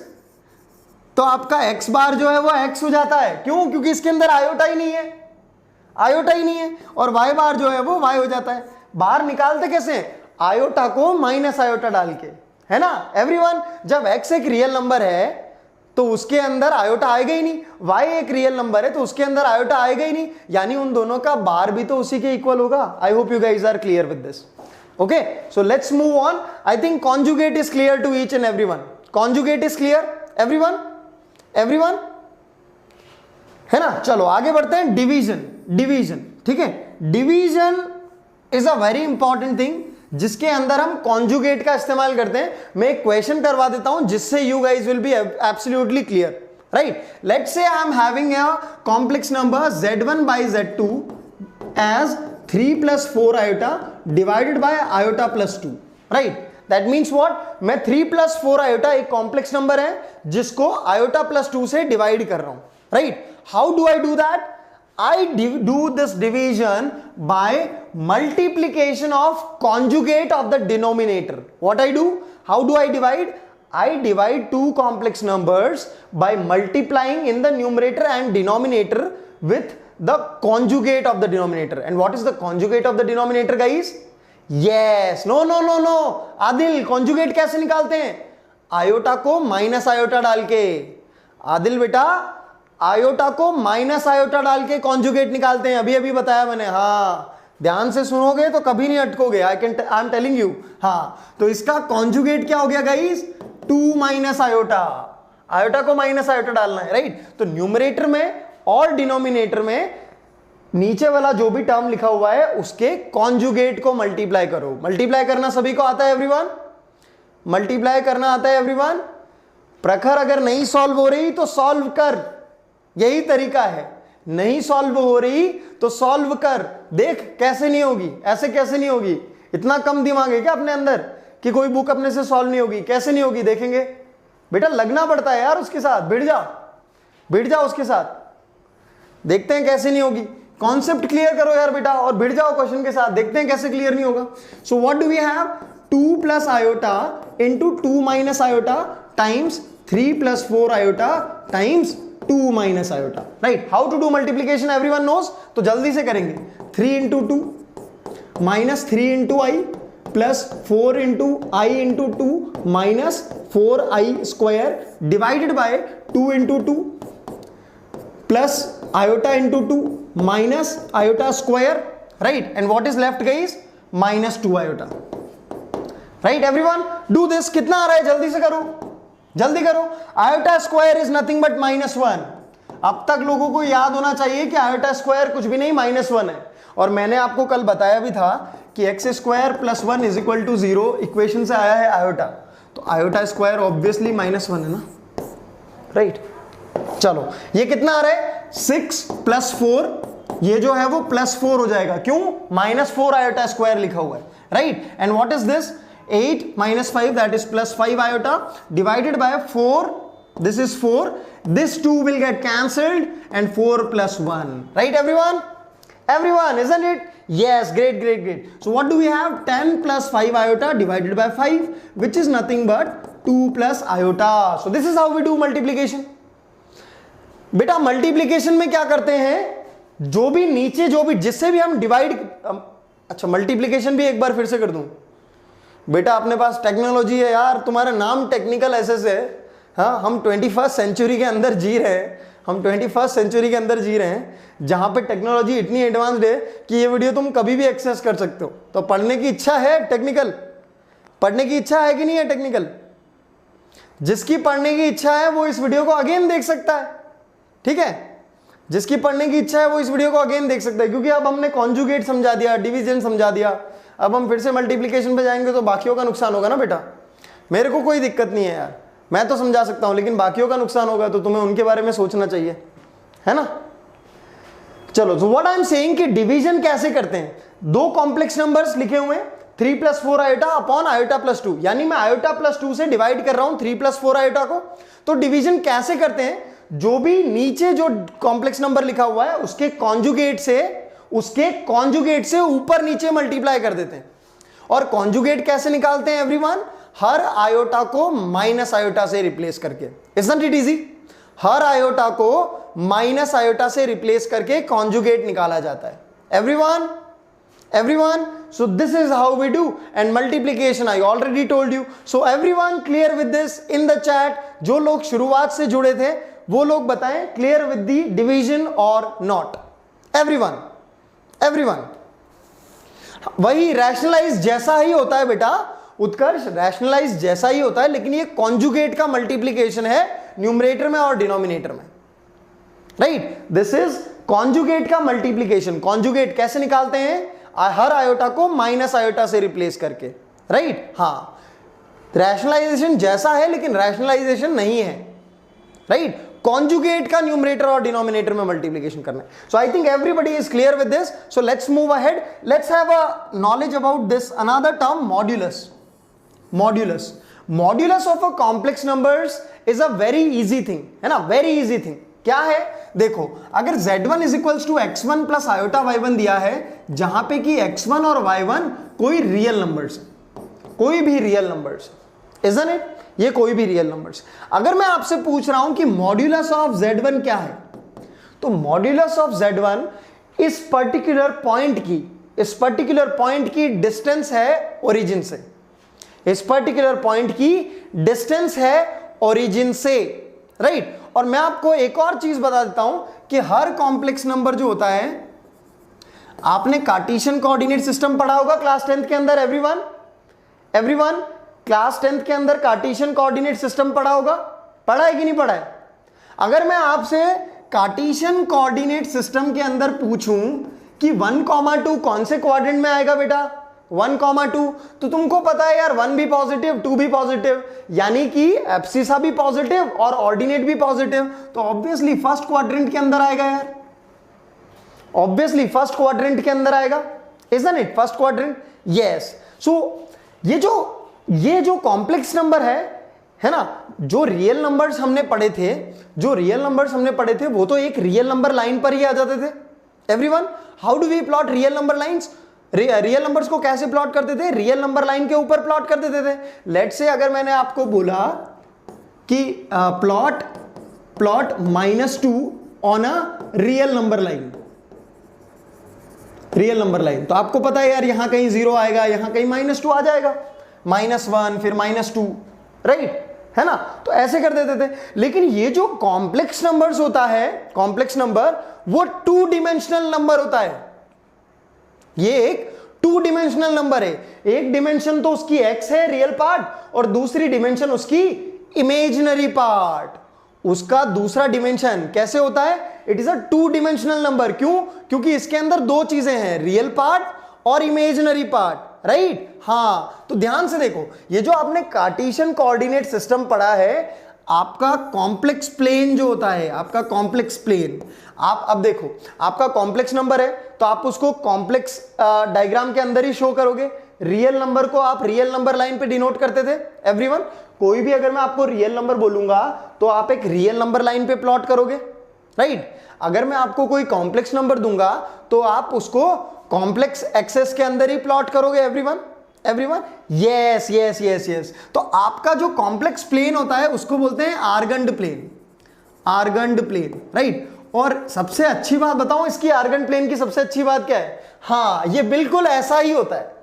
तो आपका x बार जो है वो x हो जाता है. क्यों? क्योंकि इसके अंदर आयोटा ही नहीं है. आयोटा ही नहीं है, और y बार जो है वो y हो जाता है। बाहर निकालते कैसे हैं? आयोटा को माइनस आयोटा डाल के, है ना एवरीवन। जब x एक रियल नंबर है तो उसके अंदर आयोटा आएगा ही नहीं, y एक रियल नंबर है तो उसके अंदर आयोटा आएगा ही नहीं, यानी उन दोनों का बार भी तो उसी के इक्वल होगा। I hope you guys are clear with this. Okay, so let's move on. I think conjugate is clear to each and everyone. Conjugate is clear everyone, everyone, है ना। चलो आगे बढ़ते हैं। डिवीजन, डिवीजन, ठीक है। Division is a very important thing जिसके अंदर हम कॉन्जुगेट का इस्तेमाल करते हैं। मैं एक क्वेश्चन करवा देता हूं जिससे you guys will be absolutely clear, right. Let's say I am having a complex number z1 by z2 as 3 plus 4 iota divided by iota plus 2, right. That means what, मैं 3 plus 4 iota एक complex number है जिसको iota plus 2 से divide कर रहा हूं, right. How do I do that? I do this division by multiplication of conjugate of the denominator. What I do? How do I divide? I divide two complex numbers by multiplying in the numerator and denominator with the conjugate of the denominator. And what is the conjugate of the denominator, guys? Yes. No, no, no, no. Adil, conjugate कैसे निकालते हैं? Iota को minus iota डाल के। आदिल बेटा, iota को minus iota डाल के कॉन्जुगेट निकालते हैं, अभी अभी बताया मैंने। हाँ, ध्यान से सुनोगे तो कभी नहीं अटकोगे। I am telling you. हाँ, तो इसका कॉन्जुगेट क्या हो गया गाइस? 2 minus iota. आयोटा को माइनस आयोटा डालना है, राइट। तो न्यूमरेटर में और डिनोमिनेटर में नीचे वाला जो भी टर्म लिखा हुआ है उसके कॉन्जुगेट को मल्टीप्लाई करो। मल्टीप्लाई करना सभी को आता है एवरीवन? मल्टीप्लाई करना आता है एवरीवन? प्रखर, अगर नहीं सॉल्व हो रही तो सॉल्व कर, यही तरीका है। नहीं सॉल्व हो रही तो सॉल्व कर, देख कैसे नहीं होगी। ऐसे कैसे नहीं होगी? इतना कम दिमाग है क्या अपने अंदर कि कोई बुक अपने से सॉल्व नहीं होगी? कैसे नहीं होगी देखेंगे। बेटा लगना पड़ता है यार उसके साथ, भिड़ जा, भिड़ जा उसके साथ, देखते हैं कैसे नहीं होगी। कॉन्सेप्ट क्लियर करो यार बेटा और भिड़ जाओ क्वेश्चन के साथ, देखते हैं कैसे क्लियर नहीं होगा। So what do we have? 2 plus iota into 2 minus iota times 3 plus 4 iota times 2 minus iota, right? How to do multiplication everyone knows, तो जल्दी से करेंगे। 3 into 2 minus 3 into I plus 4 into I into 2 minus 4I square divided by 2 into 2 plus iota into 2 minus iota square, right? And what is left guys? Minus 2 iota, right? Everyone do this। कितना आ रहा है? जल्दी से करो, जल्दी करो। Iota square is nothing but -1। अब तक लोगों को याद होना चाहिए कि आयोटा स्क्वायर कुछ भी नहीं, -1 है। और मैंने आपको कल बताया भी था कि x square plus 1 is equal to 0 equation से आया है आयोटा। तो आयोटा स्क्वायर ऑब्वियसली -1 है ना, राइट। चलो ये कितना आ रहा है? 6 plus 4, ये जो है वो +4 हो जाएगा। क्यों? -4 आयोटा स्क्वायर लिखा हुआ है, right. And what is this? 8 minus 5, that is +5 iota divided by 4, this is 4, this 2 will get cancelled and 4 plus 1, right everyone? Everyone, isn't it? Yes, great, great, great. So what do we have? 10 plus 5 iota divided by 5, which is nothing but 2 plus iota. So this is how we do multiplication. बेटा multiplication में क्या करते हैं? जो भी नीचे जो भी जिससे भी हम डिवाइड, अच्छा मल्टीप्लीकेशन भी एक बार फिर से कर दूं। बेटा अपने पास टेक्नोलॉजी है यार, तुम्हारा नाम टेक्निकल एसएस है। हाँ, हम 21st सेंचुरी के अंदर जी रहे हैं, हम 21st सेंचुरी के अंदर जी रहे हैं जहां पे टेक्नोलॉजी इतनी एडवांस्ड है कि ये वीडियो तुम कभी भी एक्सेस कर सकते हो। तो पढ़ने की इच्छा है टेक्निकल? पढ़ने की इच्छा है कि नहीं है टेक्निकल? जिसकी पढ़ने की इच्छा है वो इस वीडियो को अगेन देख सकता है, ठीक है। जिसकी पढ़ने की इच्छा है वो इस वीडियो को अगेन देख सकता है, क्योंकि अब हमने कॉन्जुगेट समझा दिया, डिवीजन समझा दिया। अब हम फिर से मल्टीप्लिकेशन पे जाएंगे तो बाकियों का नुकसान होगा ना बेटा। मेरे को कोई दिक्कत नहीं है यार, मैं तो समझा सकता हूं, लेकिन बाकियों का नुकसान होगा तो तुम्हें उनके बारे में सोचना चाहिए, है ना। चलो, तो व्हाट आई एम सेइंग कि डिवीजन कैसे करते हैं। दो कॉम्प्लेक्स नंबर्स लिखे हुए हैं, 3 plus 4 iota upon iota plus 2, यानी मैं आयोटा प्लस 2 से डिवाइड कर रहा हूं 3 plus 4 आयोटा को। तो डिवीजन कैसे करते हैं? जो भी नीचे जो कॉम्प्लेक्स नंबर लिखा हुआ है उसके कॉन्जुगेट से ऊपर नीचे मल्टीप्लाई कर देते हैं। और कॉन्जुगेट कैसे निकालते हैं एवरीवन? हर आयोटा को माइनस आयोटा से रिप्लेस करके। Isn't it easy? Her iota को माइनस आयोटा से रिप्लेस करके कॉन्जुगेट निकाला जाता है। everyone so this is how we do, and multiplication I already told you, so everyone clear with this in the chat? जो लोग शुरुआत से जुड़े थे वो लोग बताएं clear with the division or not? everyone वही रैशनलाइज जैसा ही होता है बेटा उत्कर्ष, रैशनलाइज जैसा ही होता है, लेकिन ये कॉन्जुगेट का मल्टीप्लीकेशन है न्यूमरेटर में और डिनोमिनेटर में, राइट? दिस इज कॉन्जुगेट का मल्टीप्लीकेशन। कॉन्जुगेट कैसे निकालते हैं? हर आयोटा को माइनस आयोटा से रिप्लेस करके, राइट? हाँ, रैशनलाइजेशन जैसा है लेकिन रैशनलाइजेशन नहीं है, राइट? कॉन्जुगेट का न्यूमरेटर और डिनोमिनेटर में मल्टीप्लिकेशन करना है। So I think everybody is clear with this. So let's move ahead, let's have a knowledge about this another term, modulus. Modulus of a complex numbers is a very easy thing, है ना? Very easy thing. क्या है? देखो, अगर z1 is equals to x1 plus iota y1 दिया है, जहां पे कि x1 और y1 कोई रियल नंबर्स है, कोई भी रियल नंबर्स, इजंट इट? ये कोई भी रियल नंबर्स। अगर मैं आपसे पूछ रहा हूं कि मॉड्यूलस ऑफ z1 क्या है, तो मॉड्यूलस ऑफ z1 इस पर्टिकुलर पॉइंट की डिस्टेंस है ओरिजिन से, इस पर्टिकुलर पॉइंट की डिस्टेंस है ओरिजिन से, राइट? और मैं आपको एक और चीज बता देता हूं कि हर कॉम्प्लेक्स नंबर जो होता है, आपने कार्टेशियन कोऑर्डिनेट सिस्टम पढ़ा होगा क्लास 10th के अंदर। एवरीवन क्लास 10th के अंदर कार्टेशियन कोऑर्डिनेट सिस्टम पढ़ा होगा, पढ़ा है कि नहीं पढ़ा है? अगर मैं आपसे कार्टेशियन कोऑर्डिनेट सिस्टम के अंदर पूछूं कि 1,2 कौन से क्वाड्रेंट में आएगा बेटा? 1,2, तो तुमको पता है यार 1 भी पॉजिटिव 2 भी पॉजिटिव, यानी कि एब्सिसा भी पॉजिटिव और ऑर्डिनेट भी पॉजिटिव, तो ऑब्वियसली फर्स्ट क्वाड्रेंट के अंदर आएगा यार, ऑब्वियसली फर्स्ट क्वाड्रेंट के अंदर आएगा, isn't it? First quadrant, yes. So ये जो कॉम्प्लेक्स नंबर है ना, जो रियल नंबर्स हमने पढ़े थे, वो तो एक रियल नंबर लाइन पर ही आ जाते थे। Everyone, how do we plot real number lines? Real numbers को कैसे प्लॉट करते थे? रियल नंबर लाइन के ऊपर प्लॉट कर देते थे। लेट्स से अगर मैंने आपको बोला कि plot -2 on a real number line, तो आपको पता है यार यहां कहीं 0 आएगा, यहां कहीं -2 आ जाएगा, -1 फिर -2, राइट? है ना? तो ऐसे कर देते थे। लेकिन ये जो कॉम्प्लेक्स नंबर्स होता है, कॉम्प्लेक्स नंबर, वो 2 डिमेंशनल नंबर होता है। ये एक 2 डिमेंशनल नंबर है। एक डिमेंशन तो उसकी x है रियल पार्ट, और दूसरी डिमेंशन उसकी इमेजिनरी पार्ट। उसका दूसरा डिमेंशन कैसे होता है? It is a 2 dimensional number. क्यों? क्योंकि इसके अंदर 2 चीजें हैं, रियल पार्ट और इमेजिनरी पार्ट, राइट? हाँ, तो ध्यान से देखो, ये जो आपने कार्टेशियन कोऑर्डिनेट सिस्टम पढ़ा है, आपका कॉम्प्लेक्स प्लेन जो होता है, आपका कॉम्प्लेक्स प्लेन, आप अब देखो, आपका कॉम्प्लेक्स नंबर है तो आप उसको कॉम्प्लेक्स डायग्राम के अंदर ही शो करोगे। रियल नंबर को आप रियल नंबर लाइन पे डिनोट करते थे। एवरीवन, कोई भी अगर मैं आपको रियल नंबर बोलूंगा तो आप एक रियल नंबर लाइन पे प्लॉट करोगे, राइट? अगर मैं आपको कोई कॉम्प्लेक्स नंबर दूंगा तो आप उसको कॉम्प्लेक्स एक्सेस के अंदर ही प्लॉट करोगे। Everyone, yes. तो आपका जो कॉम्प्लेक्स प्लेन होता है उसको बोलते हैं आर्गन्ड प्लेन, राइट? और सबसे अच्छी बात बताऊं इसकी, आर्गन्ड प्लेन की सबसे अच्छी बात क्या है? हाँ, ये बिल्कुल ऐसा ही होता है।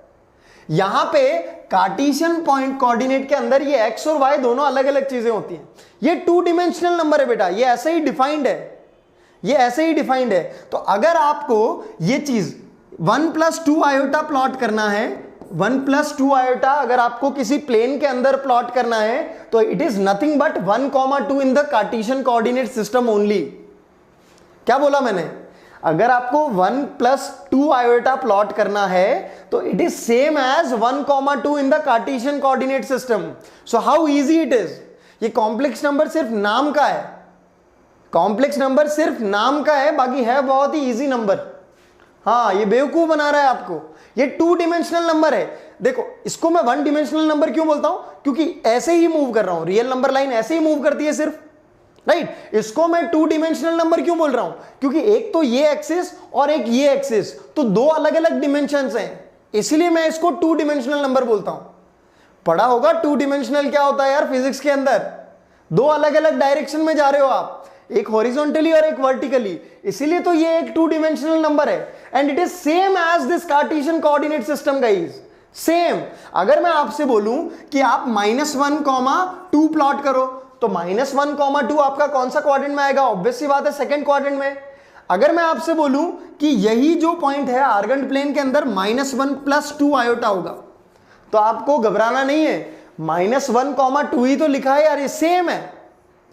यहां पे कार्टेशियन पॉइंट कोऑर्डिनेट के अंदर ये x और y दोनों अलग अलग चीजें होती हैं। ये 2 डिमेंशनल नंबर है बेटा, ये ऐसे ही डिफाइंड है। तो अगर आपको ये चीज 1+2 आयोटा प्लॉट करना है, 1+2 आयोटा अगर आपको किसी प्लेन के अंदर प्लॉट करना है, तो it is nothing but 1,2 in the cartesian coordinate system only. क्या बोला मैंने? अगर आपको 1+2 आयोटा प्लॉट करना है तो it is same as 1,2 in the cartesian coordinate system. So how easy it is. ये कॉम्प्लेक्स नंबर सिर्फ नाम का है, बाकी है बहुत ही इजी नंबर। हाँ, ये बेवकूफ बना रहा है आपको। ये 2 डिमेंशनल नंबर है। देखो, इसको मैं 1 डिमेंशनल नंबर क्यों बोलता हूं? क्योंकि ऐसे ही मूव कर रहा हूं, रियल नंबर लाइन ऐसे ही मूव करती है सिर्फ, राइट? इसको मैं 2 डिमेंशनल नंबर क्यों बोल रहा हूं? क्योंकि एक तो ये एक्सिस और एक ये एक्सिस, तो 2 अलग अलग डिमेंशंस हैं, इसलिए मैं इसको 2 डिमेंशनल नंबर बोलता हूं। पढ़ा होगा 2 डिमेंशनल क्या होता है यार फिजिक्स के अंदर? 2 अलग अलग डायरेक्शन में जा रहे हो आप, एक हॉरिजॉन्टली और एक वर्टिकली, इसीलिए तो ये एक 2 डिमेंशनल नंबर है and it is same as this cartesian coordinate system guys, same. अगर मैं आपसे बोलूं कि आप -1,2 प्लॉट करो तो -1,2 आपका कौन सा क्वाड्रेंट में आएगा? ऑब्वियस सी बात है सेकंड क्वाड्रेंट में। अगर मैं आपसे बोलूं कि यही जो पॉइंट है आर्गेंट प्लेन के अंदर -1 + 2 आयोटा होगा, तो आपको घबराना नहीं है, -1,2 ही तो लिखा है यार, ये सेम है,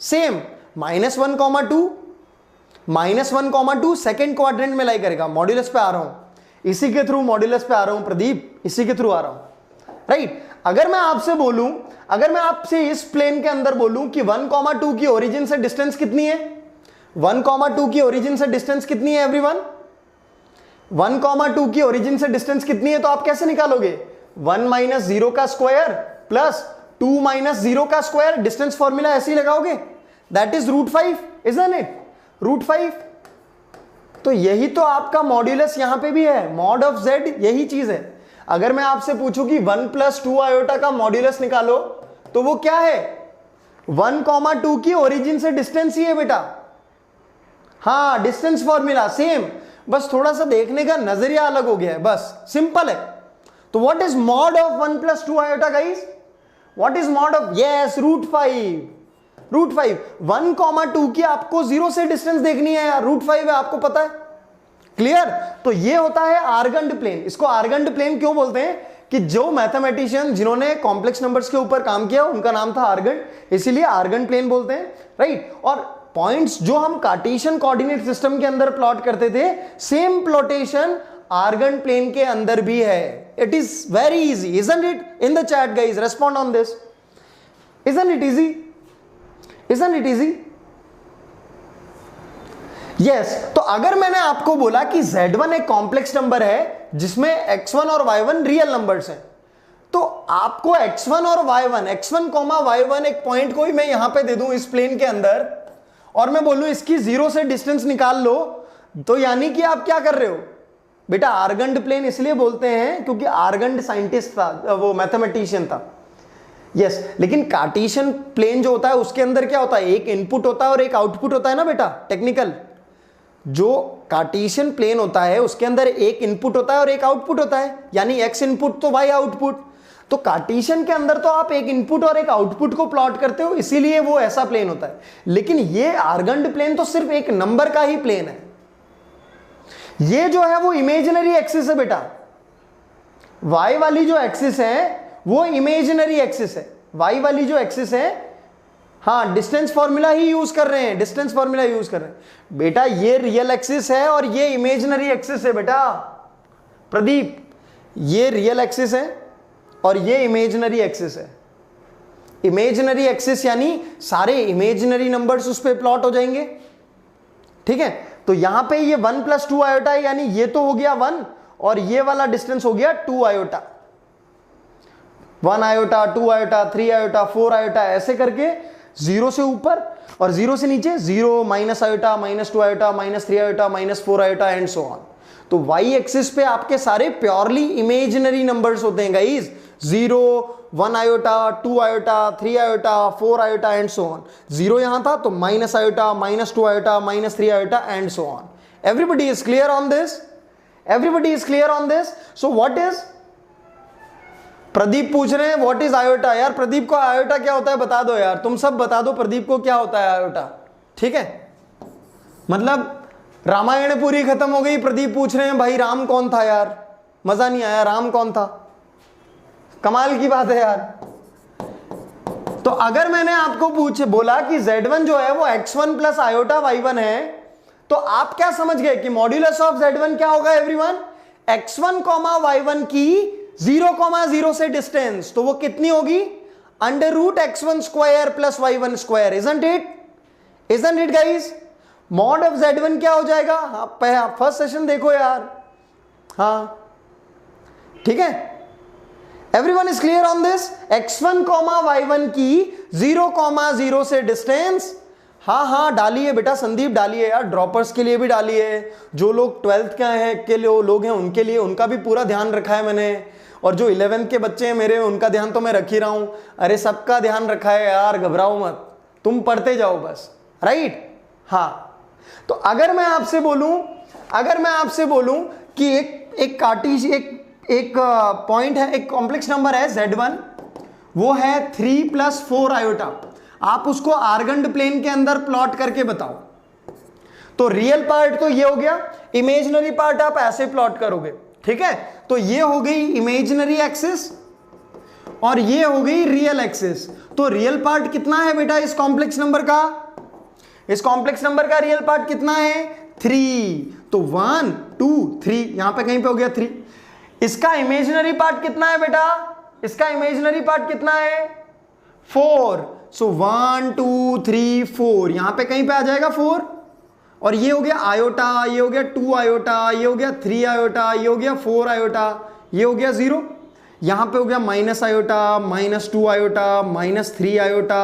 सेम। -1,2 सेकंड क्वाड्रेंट में लाई करेगा। मॉड्यूलस पे आ रहा हूं, इसी के थ्रू मॉड्यूलस पे आ रहा हूं प्रदीप, इसी के थ्रू आ रहा हूं, राइट। अगर मैं आपसे बोलूं, अगर मैं आपसे इस प्लेन के अंदर बोलूं कि 1,2 की ओरिजिन से डिस्टेंस कितनी है, 1,2 की ओरिजिन से डिस्टेंस कितनी है एवरीवन? 1,2 की ओरिजिन से डिस्टेंस कितनी है? तो आप कैसे निकालोगे? 1 - 0 का स्क्वायर प्लस 2 - 0 का स्क्वायर, डिस्टेंस फॉर्मूला ऐसे ही लगाओगे, दैट इज √5, इजंट इट? √5। तो यही तो आपका मॉड्यूलस यहां पे भी है, मॉड ऑफ z यही चीज है। अगर मैं आपसे पूछूं कि 1 + 2 आयोटा का मॉड्यूलस निकालो, तो वो क्या है? 1,2 की ओरिजिन से डिस्टेंस ही है बेटा। हाँ, डिस्टेंस फॉर्मूला सेम, बस थोड़ा सा देखने का नजरिया अलग हो गया है, बस सिंपल है। तो what is mod of 1 + 2 iota guys? What is mod of? Yes, √5। √5 1,2 की आपको 0 से डिस्टेंस देखनी है यार, √5 है, आपको पता है, क्लियर? तो ये होता है आर्गेंट प्लेन। इसको आर्गेंट प्लेन क्यों बोलते हैं? कि जो मैथमेटिशियन जिन्होंने कॉम्प्लेक्स नंबर्स के ऊपर काम किया उनका नाम था आर्गेंट, इसीलिए आर्गेंट प्लेन बोलते हैं, राइट। और पॉइंट्स जो हम कार्टेशियन कोऑर्डिनेट सिस्टम के अंदर प्लॉट करते थे, सेम प्लॉटेशन आर्गेंट प्लेन के अंदर भी है। It is very easy, isn't it? In the chat guys, respond on this. Isn't it easy? Isn't it easy? Yes. तो अगर मैंने आपको बोला कि Z1 एक कॉम्प्लेक्स नंबर है जिसमें X1 और Y1 रियल नंबर्स हैं, तो आपको X1 और Y1, X1, Y1 एक पॉइंट को ही मैं यहां पे दे दूं इस प्लेन के अंदर, और मैं बोलूं इसकी 0 से डिस्टेंस निकाल लो, तो यानी कि आप क्या कर रहे हो बेटा? आर्गेंट प्लेन इसलिए बोलते हैं क्योंकि आर्गेंट साइंटिस्ट था, वो मैथमेटिशियन था। यस, लेकिन कार्टेशियन प्लेन जो होता है उसके अंदर क्या होता है? एक इनपुट होता है और एक आउटपुट होता है ना बेटा, टेक्निकल। जो कार्टेशियन प्लेन होता है उसके अंदर एक इनपुट होता है और एक आउटपुट होता है, यानी x इनपुट तो y आउटपुट। तो कार्टेशियन के अंदर तो आप एक इनपुट और एक आउटपुट को प्लॉट करते हो, इसीलिए वो ऐसा प्लेन होता है। लेकिन ये आर्गेंट प्लेन तो सिर्फ एक नंबर का ही प्लेन है। ये जो है वो इमेजिनरी एक्सिस है बेटा, y वाली जो एक्सिस है वो इमेजिनरी एक्सिस है। y वाली जो एक्सिस है, हाँ, डिस्टेंस फॉर्मूला ही यूज कर रहे हैं, डिस्टेंस फॉर्मूला यूज कर रहे हैं बेटा। ये रियल एक्सिस है और ये इमेजिनरी एक्सिस है बेटा प्रदीप, ये रियल एक्सिस है और ये इमेजिनरी एक्सिस है। इमेजिनरी एक्सिस यानी सारे इमेजिनरी नंबर्स उस पर प्लॉट हो जाएंगे, ठीक है। तो यहां पे ये 1 + 2 आयोटा है, यानी ये तो हो गया 1 और ये वाला डिस्टेंस हो गया 2 iota. 1 iota, 2 iota, 3 iota, 4 iota, ऐसे करके 0 से ऊपर और 0 से नीचे 0, -iota, -2 iota, -3 iota, -4 iota and so on. तो y एक्सिस पे आपके सारे प्योरली इमेजिनरी नंबर्स होते हैं guys, 0, 1 iota, 2 iota, 3 iota, 4 iota and so on. 0 यहां था तो -iota, -2 iota, -3 iota and so on. Everybody is clear on this? Everybody is clear on this? So what is, Pradeep पूछ रहे हैं व्हाट इज आयोटा। यार प्रदीप को आयोटा क्या होता है बता दो यार, तुम सब बता दो प्रदीप को क्या होता है आयोटा, ठीक है। मतलब रामायण पूरी खत्म हो गई, प्रदीप पूछ रहे हैं भाई राम कौन था यार, मजा नहीं आया, राम कौन था? कमाल की बात है यार। तो अगर मैंने आपको बोला कि Z1 जो है वो X1 + आयोटा Y1 है, तो आप क्या समझ गए कि मॉड्यूलस ऑफ Z1 क्या होगा एवरीवन? X1, Y1 की 0,0 से डिस्टेंस, तो वो कितनी होगी? √x1² + y1², isn't it? Isn't it guys? Mod of Z1 क्या हो जाएगा? हाँ, फर्स्ट सेशन देखो यार, हाँ ठीक है। Everyone is clear on this? X1, Y1 की 0,0 से डिस्टेंस, हाँ हाँ डालिए बेटा, संदीप डालिए यार, ड्रॉपर्स के लिए भी डालिए, जो लोग 12th के हैं के लिए लोग हैं उनके लिए, उनका भी पूरा ध्यान रखा है मैंने, और जो 11th के बच्चे हैं मेरे उनका ध्यान तो मैं रख ही रहा हूं। अरे सबका ध्यान रखा है यार, घबराओ मत, तुम पढ़ते जाओ बस, राइट। हाँ, तो अगर मैं आपसे बोलूं कि एक पॉइंट है, एक कॉम्प्लेक्स नंबर है Z1, वो है 3 + 4 आयोटा, आप उसको आर्गन प्लेन के अंदर प्लॉट करके बताओ। तो रियल पार्ट तो ये हो गया, इमेजिनरी पार्ट आप ऐसे प्लॉट करोगे, ठीक है। तो ये हो गई इमेजिनरी एक्सिस और ये हो गई रियल एक्सिस। तो रियल पार्ट कितना है बेटा इस कॉम्प्लेक्स नंबर का? इस कॉम्प्लेक्स नंबर का रियल पार्ट कितना है? 3। तो 1 2 3 यहां पे कहीं पे हो गया 3। इसका इमेजिनरी पार्ट कितना है बेटा? इसका इमेजिनरी पार्ट कितना है? 4। सो 1 2 3 4 यहां पे कहीं पे आ जाएगा 4। और ये हो गया आयोटा, ये हो गया 2 आयोटा, ये हो गया 3 आयोटा, ये हो गया 4 आयोटा, ये हो गया 0। यहां पे हो गया minus iota, -2 iota, -3 iota,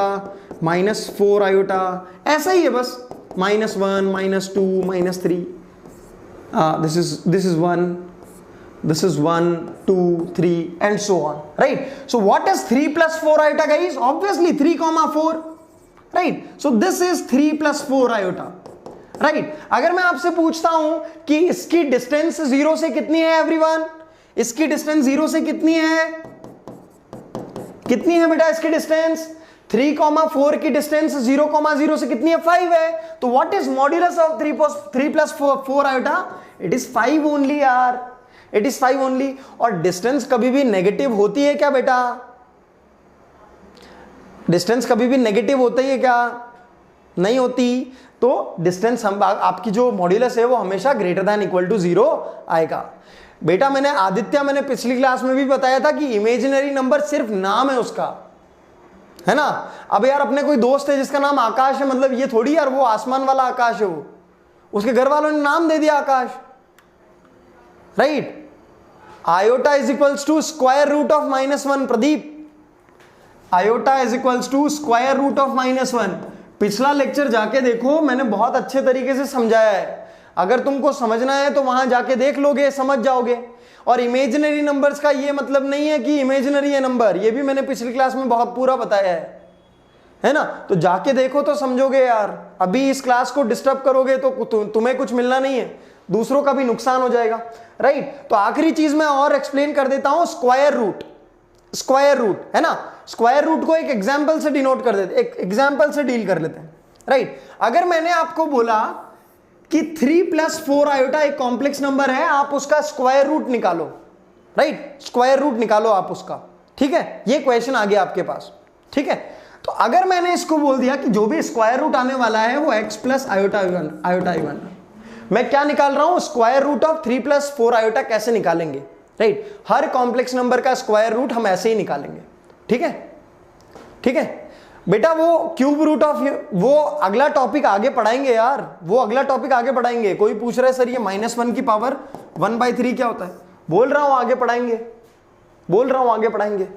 -4 iota, ऐसा ही है बस, -1 -2 -3। this is 1, this is 1 2 3 and so on, right? So what is 3 + 4 iota guys? Obviously 3, 4, right? So this is 3 + 4 iota, right? अगर मैं आपसे पूछता हूं कि इसकी डिस्टेंस 0 से कितनी है एवरीवन? इसकी डिस्टेंस 0 से कितनी है? कितनी है बेटा इसकी डिस्टेंस? 3, 4 की डिस्टेंस 0, 0 से कितनी है? 5 है। तो what is modulus of 3 + 4 iota? It is 5 only यार, इट इज 5 ओनली। और डिस्टेंस कभी भी नेगेटिव होती है क्या बेटा? डिस्टेंस कभी भी नेगेटिव होती है क्या? नहीं होती। तो डिस्टेंस हम आपकी जो मॉड्यूलस है वो हमेशा >= 0 आएगा। बेटा मैंने पिछली क्लास में भी बताया था कि इमेजिनरी नंबर सिर्फ नाम है उसका, है ना। अब यार अपने कोई दोस्त है जिसका नाम आकाश है, मतलब ये थोड़ी यार वो आसमान वाला आकाश है, वो उसके घर वालों ने नाम दे दिया Akash, right. Iota is equals to √(-1) Pradeep, iota is equals to √(-1). पिछला लेक्चर जाके देखो, मैंने बहुत अच्छे तरीके से समझाया है। अगर तुमको समझना है तो वहां जाके देख लोगे, समझ जाओगे। और इमेजिनरी नंबर्स का ये मतलब नहीं है कि इमेजिनरी है नंबर, ये भी मैंने पिछली क्लास में बहुत पूरा बताया है ना। तो जाके देखो तो समझोगे यार। अभी इस क्लास को डिस्टर्ब करोगे तो तुम्हें कुछ मिलना नहीं है, दूसरों का भी नुकसान हो जाएगा, राइट। तो आखिरी चीज मैं और एक्सप्लेन कर देता हूं, स्क्वायर रूट। स्क्वायर रूट है ना, स्क्वायर रूट को एक एग्जाम्पल से डिनोट कर देते, एक एग्जाम्पल से डील कर लेते हैं, राइट। अगर मैंने आपको बोला कि 3 + 4 आयोटा एक कॉम्प्लेक्स नंबर है, आप उसका स्क्वायर रूट निकालो, राइट। स्क्वायर रूट निकालो आप उसका, ठीक है। ये क्वेश्चन आ गया आपके पास, ठीक है। तो अगर मैंने इसको बोल दिया कि जो भी स्क्वायर रूट आने वाला है वो x + i1, मैं क्या निकाल रहा हूं? स्क्वायर रूट ऑफ 3 + 4 आयोटा कैसे निकालेंगे, राइट। हर कॉम्प्लेक्स नंबर का स्क्वायर रूट हम ऐसे ही निकालेंगे, ठीक है, ठीक है बेटा। वो क्यूब रूट ऑफ, वो अगला टॉपिक आगे पढ़ाएंगे यार, वो अगला टॉपिक आगे पढ़ाएंगे। कोई पूछ रहा है सर ये -1 की पावर 1/3 क्या होता है? बोल रहा हूं आगे पढ़ाएंगे, बोल रहा हूं आगे पढ़ाएंगे,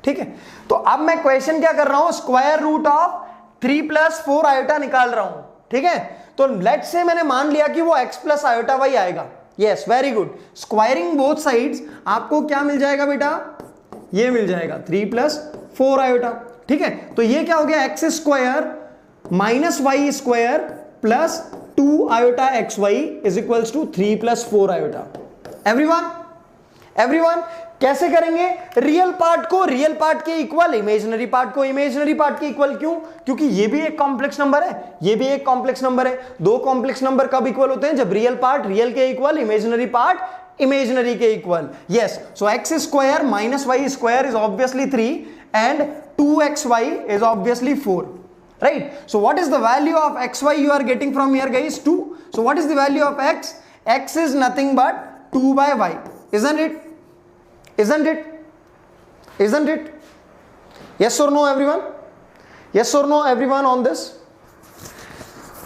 ठीक है। तो अब मैं क्वेश्चन क्या कर रहा हूं? स्क्वायर रूट ऑफ 3 + 4 आयोटा निकाल रहा हूं, ठीक है। तो लेट से मैंने मान लिया कि वो x + i आएगा। Yes, very good. Squaring both sides, आपको क्या मिल जाएगा बेटा? ये मिल जाएगा 3 + 4 आयोटा, ठीक है। तो ये क्या हो गया? x² - y² + 2 iota xy is equals to 3 + 4 iota. Everyone कैसे करेंगे? रियल पार्ट को रियल पार्ट के इक्वल, इमेजिनरी पार्ट को इमेजिनरी पार्ट के इक्वल। क्यों? क्योंकि ये भी एक कॉम्प्लेक्स नंबर है, ये भी एक कॉम्प्लेक्स नंबर है। दो कॉम्प्लेक्स नंबर कब इक्वल होते हैं? जब रियल पार्ट रियल के इक्वल, इमेजिनरी पार्ट इमेजिनरी के equal. Yes, so x² - y² is obviously 3 and 2xy is obviously 4, right? So what is the value of xy you are getting from here guys? 2. So what is the value of x? X is nothing but 2/y, isn't it? Isn't it? Isn't it? Yes or no everyone? Yes or no everyone on this?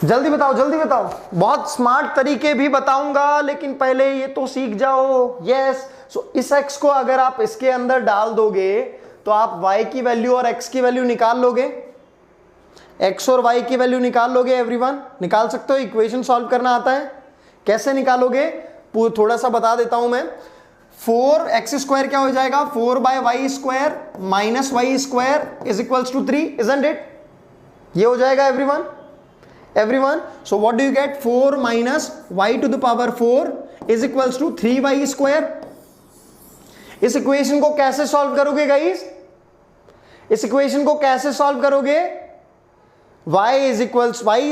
जल्दी बताओ, जल्दी बताओ। बहुत smart तरीके भी बताऊंगा, लेकिन पहले ये तो सीख जाओ। यस, सो इस x को अगर आप इसके अंदर डाल दोगे तो आप y की वैल्यू और x की वैल्यू निकाल लोगे, x और y की वैल्यू निकाल लोगे। एवरीवन निकाल सकते हो? इक्वेशन सॉल्व करना आता है? कैसे निकालोगे थोड़ा सा बता देता हूं मैं। 4x² क्या हो जाएगा? 4/y² - y² is equals to 3, isn't it? ये हो जाएगा everyone. Everyone? So what do you get? 4 minus y to the power 4 is equals to 3y square. इस इक्वेशन को कैसे सॉल्व करोगे गाइस? इस इक्वेशन को कैसे सॉल्व करोगे? y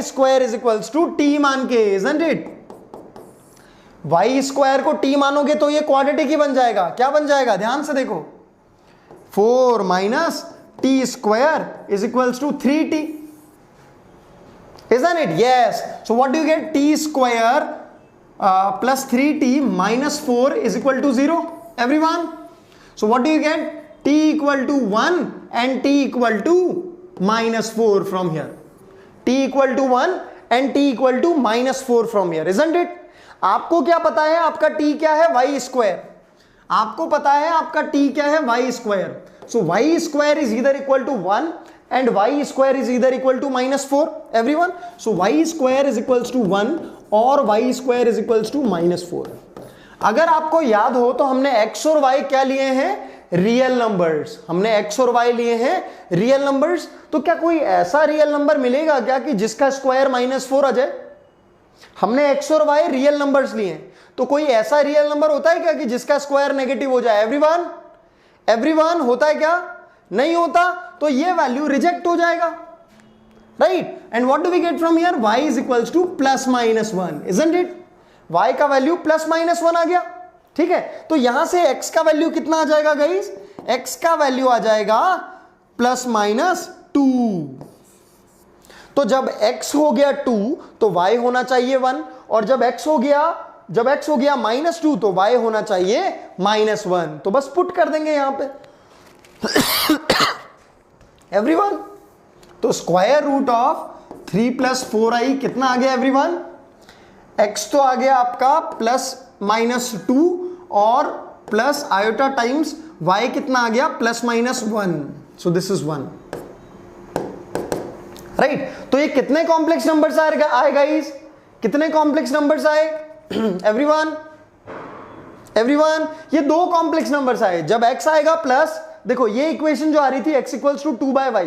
square is equals to t मान के, इजंट इट? y स्क्वायर को t मानोगे तो ये क्वाड्रेटिक ही बन जाएगा। क्या बन जाएगा? ध्यान से देखो, 4 minus t square is equals to 3t, isn't it? Yes. So what do you get? T square plus 3t minus 4 is equal to 0. Everyone? So what do you get? T equal to 1 and t equal to minus 4 from here. T equal to 1 and t equal to minus 4 from here, isn't it? आपको क्या पता है आपका t क्या है? y square. आपको पता है आपका t क्या है? y square. So y square is either equal to 1 and y square is either equal to minus 4, everyone? So y square is equals to 1 और y square is equals to minus 4। अगर आपको याद हो तो हमने x और y क्या लिए हैं? Real numbers. हमने x और y लिए हैं रियल नंबर्स। तो क्या कोई ऐसा रियल नंबर मिलेगा क्या कि जिसका स्क्वायर माइनस 4 आ जाए? हमने x और y रियल नंबर्स लिए हैं, तो कोई ऐसा रियल नंबर होता है क्या कि जिसका स्क्वायर नेगेटिव हो जाए? एवरीवन? एवरीवन, होता है क्या? नहीं होता। तो ये वैल्यू रिजेक्ट हो जाएगा, right? And what do we get from here? y is equals to plus minus 1, isn't it? y का वैल्यू प्लस माइनस 1 आ गया, ठीक है? तो यहां से x का वैल्यू कितना आ जाएगा गाइस? x का वैल्यू आ जाएगा प्लस माइनस 2। तो जब x हो गया 2 तो y होना चाहिए 1, और जब x हो गया माइनस 2 तो y होना चाहिए माइनस 1। तो बस पुट कर देंगे यहां पे। एवरीवन? तो square root of 3 plus 4i कितना आ गया एवरीवन? x तो आ गया आपका प्लस माइनस 2 और प्लस आयोटा टाइम्स y कितना आ गया? Plus minus 1। So this is 1, right? तो ये कितने कॉम्प्लेक्स नंबर्स आए गाइस? कितने कॉम्प्लेक्स नंबर्स आए? एवरीवन? एवरीवन? ये 2 कॉम्प्लेक्स नंबर्स आए। जब x आएगा प्लस, देखो ये इक्वेशन जो आ रही थी x इक्वल्स टू 2/y,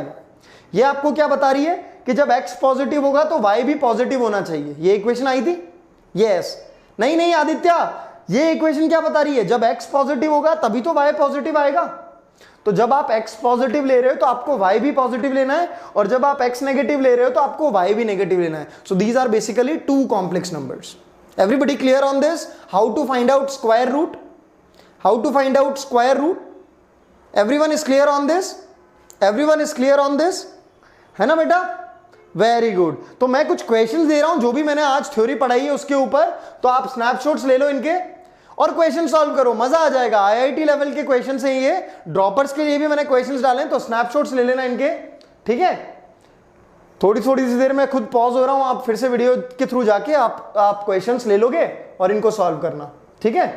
ये आपको क्या बता रही है कि जब x पॉजिटिव होगा तो y भी पॉजिटिव होना चाहिए। ये इक्वेशन आई थी? यस। नहीं आदित्य, ये इक्वेशन क्या बता रही है? जब x पॉजिटिव होगा तभी तो y पॉजिटिव आएगा। तो जब आप x पॉजिटिव ले रहे हो तो आपको y भी पॉजिटिव लेना है, और जब आप x नेगेटिव ले रहे हो तो आपको y भी नेगेटिव लेना है। So these are basically 2 complex numbers. Everybody clear on this? How to find out square root? How to find out square root? Everyone is clear on this? Everyone is clear on this? है ना बेटा? Very good. तो मैं कुछ questions दे रहा हूं जो भी मैंने आज थ्योरी पढ़ाई है उसके ऊपर, तो आप स्नैपशॉट्स ले लो इनके और क्वेश्चन सॉल्व करो, मजा आ जाएगा। IIT लेवल के क्वेश्चंस हैं ये, ड्रॉपर्स के लिए भी मैंने क्वेश्चंस डाले हैं, तो स्नैपशॉट्स ले लेना इनके, ठीक है? थोड़ी सी देर में खुद पॉज हो रहा हूं, आप फिर से वीडियो के थ्रू जाके आप क्वेश्चंस ले लोगे और इनको सॉल्व करना, ठीक है?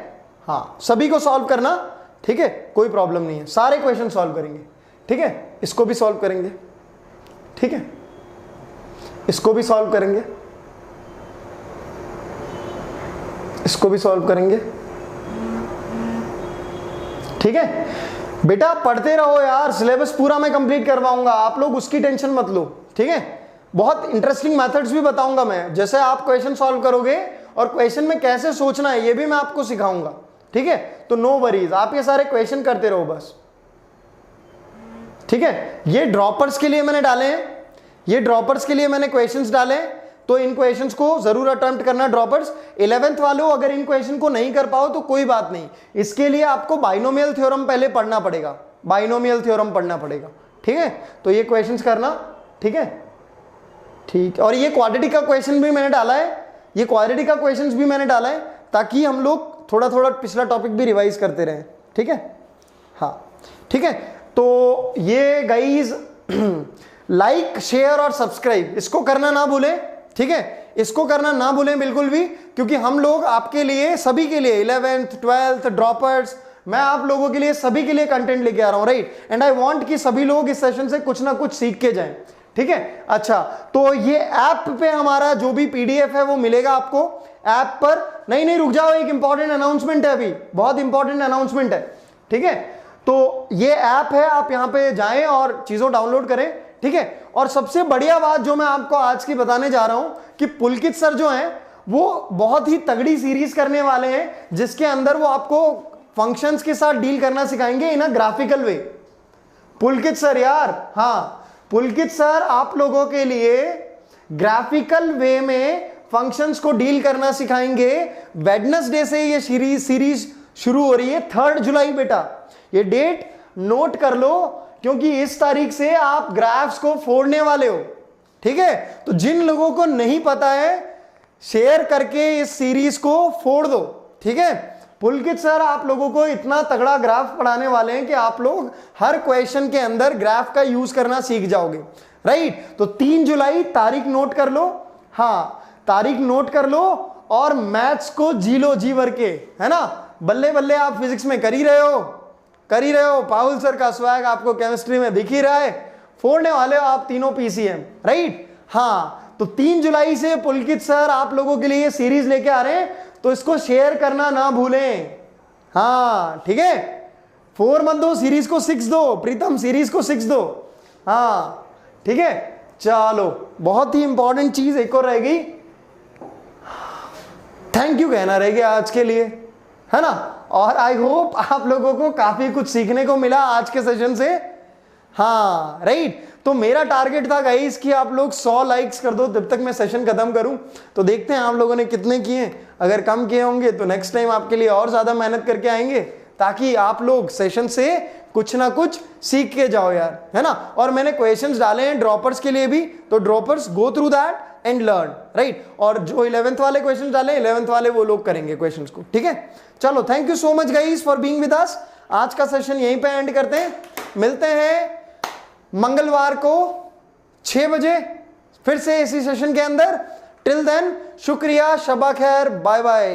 हाँ, सभी को सॉल्व करना, ठीक है? कोई प्रॉब्लम नहीं है, सारे क्वेश्चन सॉल्व करेंगे, ठीक है? इसको भी सॉल्व करेंगे, ठीक है? इसको भी सॉल्व करेंगे, इसको भी सॉल्व करेंगे, ठीक है? बेटा पढ़ते रहो यार, सिलेबस पूरा मैं कंप्लीट करवाऊंगा, आप लोग उसकी टेंशन मत लो, ठीक है? बहुत इंटरेस्टिंग मेथड्स भी बताऊंगा मैं, जैसे आप क्वेश्चन सॉल्व करोगे और क्वेश्चन में कैसे सोचना है ये भी मैं आपको सिखाऊंगा, ठीक है? तो नो वरीज, आप ये सारे क्वेश्चन करते रहो बस, ठीक है? ये ड्रॉपर्स के लिए मैंने डाले हैं, ये ड्रॉपर्स के लिए मैंने क्वेश्चंस डाले, तो इन क्वेश्चंस को जरूर अटेम्प्ट करना ड्रॉपर्स। 11th वालों अगर इन क्वेश्चन को नहीं कर पाओ तो कोई बात नहीं, इसके लिए आपको बाइनोमियल थ्योरम पहले पढ़ना पड़ेगा, बाइनोमियल थ्योरम पढ़ना पड़ेगा, ठीक है? तो ये क्वेश्चंस करना, ठीक है? ठीक। और ये क्वाड्रेटिक का क्वेश्चन भी मैंने डाला है, ये क्वाड्रेटिक का क्वेश्चंस भी मैंने डाला है ताकि हम लोग थोड़ा थोड़ा पिछला टॉपिक भी रिवाइज करते रहें, ठीक है? हाँ, ठीक है? तो ये गाइज लाइक शेयर और सब्सक्राइब इसको करना ना भूलें, ठीक है? इसको करना ना भूलें बिल्कुल भी, क्योंकि हम लोग आपके लिए, सभी के लिए, 11th 12th ड्रॉपर्स, मैं आप लोगों के लिए, सभी के लिए कंटेंट लेके आ रहा हूं, राइट? एंड आई वांट कि सभी लोग इस सेशन से कुछ ना कुछ सीख के जाएं, ठीक है? अच्छा, तो ये ऐप पे हमारा जो भी PDF है वो मिलेगा आपको ऐप पर। नहीं रुक जाओ, एक इंपॉर्टेंट अनाउंसमेंट है, अभी बहुत इंपॉर्टेंट अनाउंसमेंट है, ठीक है? तो ये ऐप है, आप यहां पे जाएं और चीजों डाउनलोड करें, ठीक है? और सबसे बढ़िया बात जो मैं आपको आज की बताने जा रहा हूं कि पुलकित सर जो हैं वो बहुत ही तगड़ी सीरीज करने वाले हैं, जिसके अंदर वो आपको फंक्शंस के साथ डील करना सिखाएंगे इन अ ग्राफिकल वे। पुलकित सर यार, हाँ पुलकित सर आप लोगों के लिए ग्राफिकल वे में फंक्शंस को डील करना सिखाएंगे। वेडनेसडे से ये सीरीज शुरू हो रही है, 3 जुलाई बेटा, ये डेट नोट कर लो क्योंकि इस तारीख से आप ग्राफ्स को फोड़ने वाले हो, ठीक है। तो जिन लोगों को नहीं पता है शेयर करके इस सीरीज को फोड़ दो, ठीक है। पुलकित सर आप लोगों को इतना तगड़ा ग्राफ पढ़ाने वाले हैं कि आप लोग हर क्वेश्चन के अंदर ग्राफ का यूज करना सीख जाओगे, राइट। तो 3 जुलाई तारीख नोट कर लो, हाँ तारीख नोट कर लो, और मैथ्स को जी लो जी भर के, है ना। बल्ले बल्ले आप फिजिक्स में कर ही रहे हो, पाहुल सर का स्वैग आपको केमिस्ट्री में दिख ही रहा है, फोड़ने वाले हो आप तीनों पीसीएम, राइट। हाँ तो 3 जुलाई से पुलकित सर आप लोगों के लिए सीरीज लेके आ रहे हैं, तो इसको शेयर करना ना भूलें, हाँ ठीक है। 4 मत दो, सीरीज को 6 दो, प्रीतम सीरीज को 6 दो, हाँ ठीक है। चलो बहुत ही इंपॉर्टेंट चीज एक और रह गई, थैंक यू कहना रह गया आज के लिए, है ना। और आई होप आप लोगों को काफी कुछ सीखने को मिला आज के सेशन से, हाँ राइट। तो मेरा टारगेट था गाइस कि आप लोग 100 लाइक्स कर दो तब तक मैं सेशन खत्म करूं। तो देखते हैं आप लोगों ने कितने किए, अगर कम किए होंगे तो नेक्स्ट टाइम आपके लिए और ज्यादा मेहनत करके आएंगे, ताकि आप लोग सेशन से कुछ ना कुछ सीख के जाओ यार, है ना। और मैंने क्वेश्चंस डाले हैं ड्रॉपर्स के लिए भी, तो droppers go through that and learn, right. और जो 11th वाले क्वेश्चन डाले 11th वाले वो लोग करेंगे क्वेश्चंस को, ठीक है। चलो thank you so much guys for being with us. आज का सेशन यहीं पे एंड करते हैं, मिलते हैं मंगलवार को 6 बजे फिर से इसी सेशन के अंदर। टिल देन शुक्रिया, शबा खैर, बाय बाय।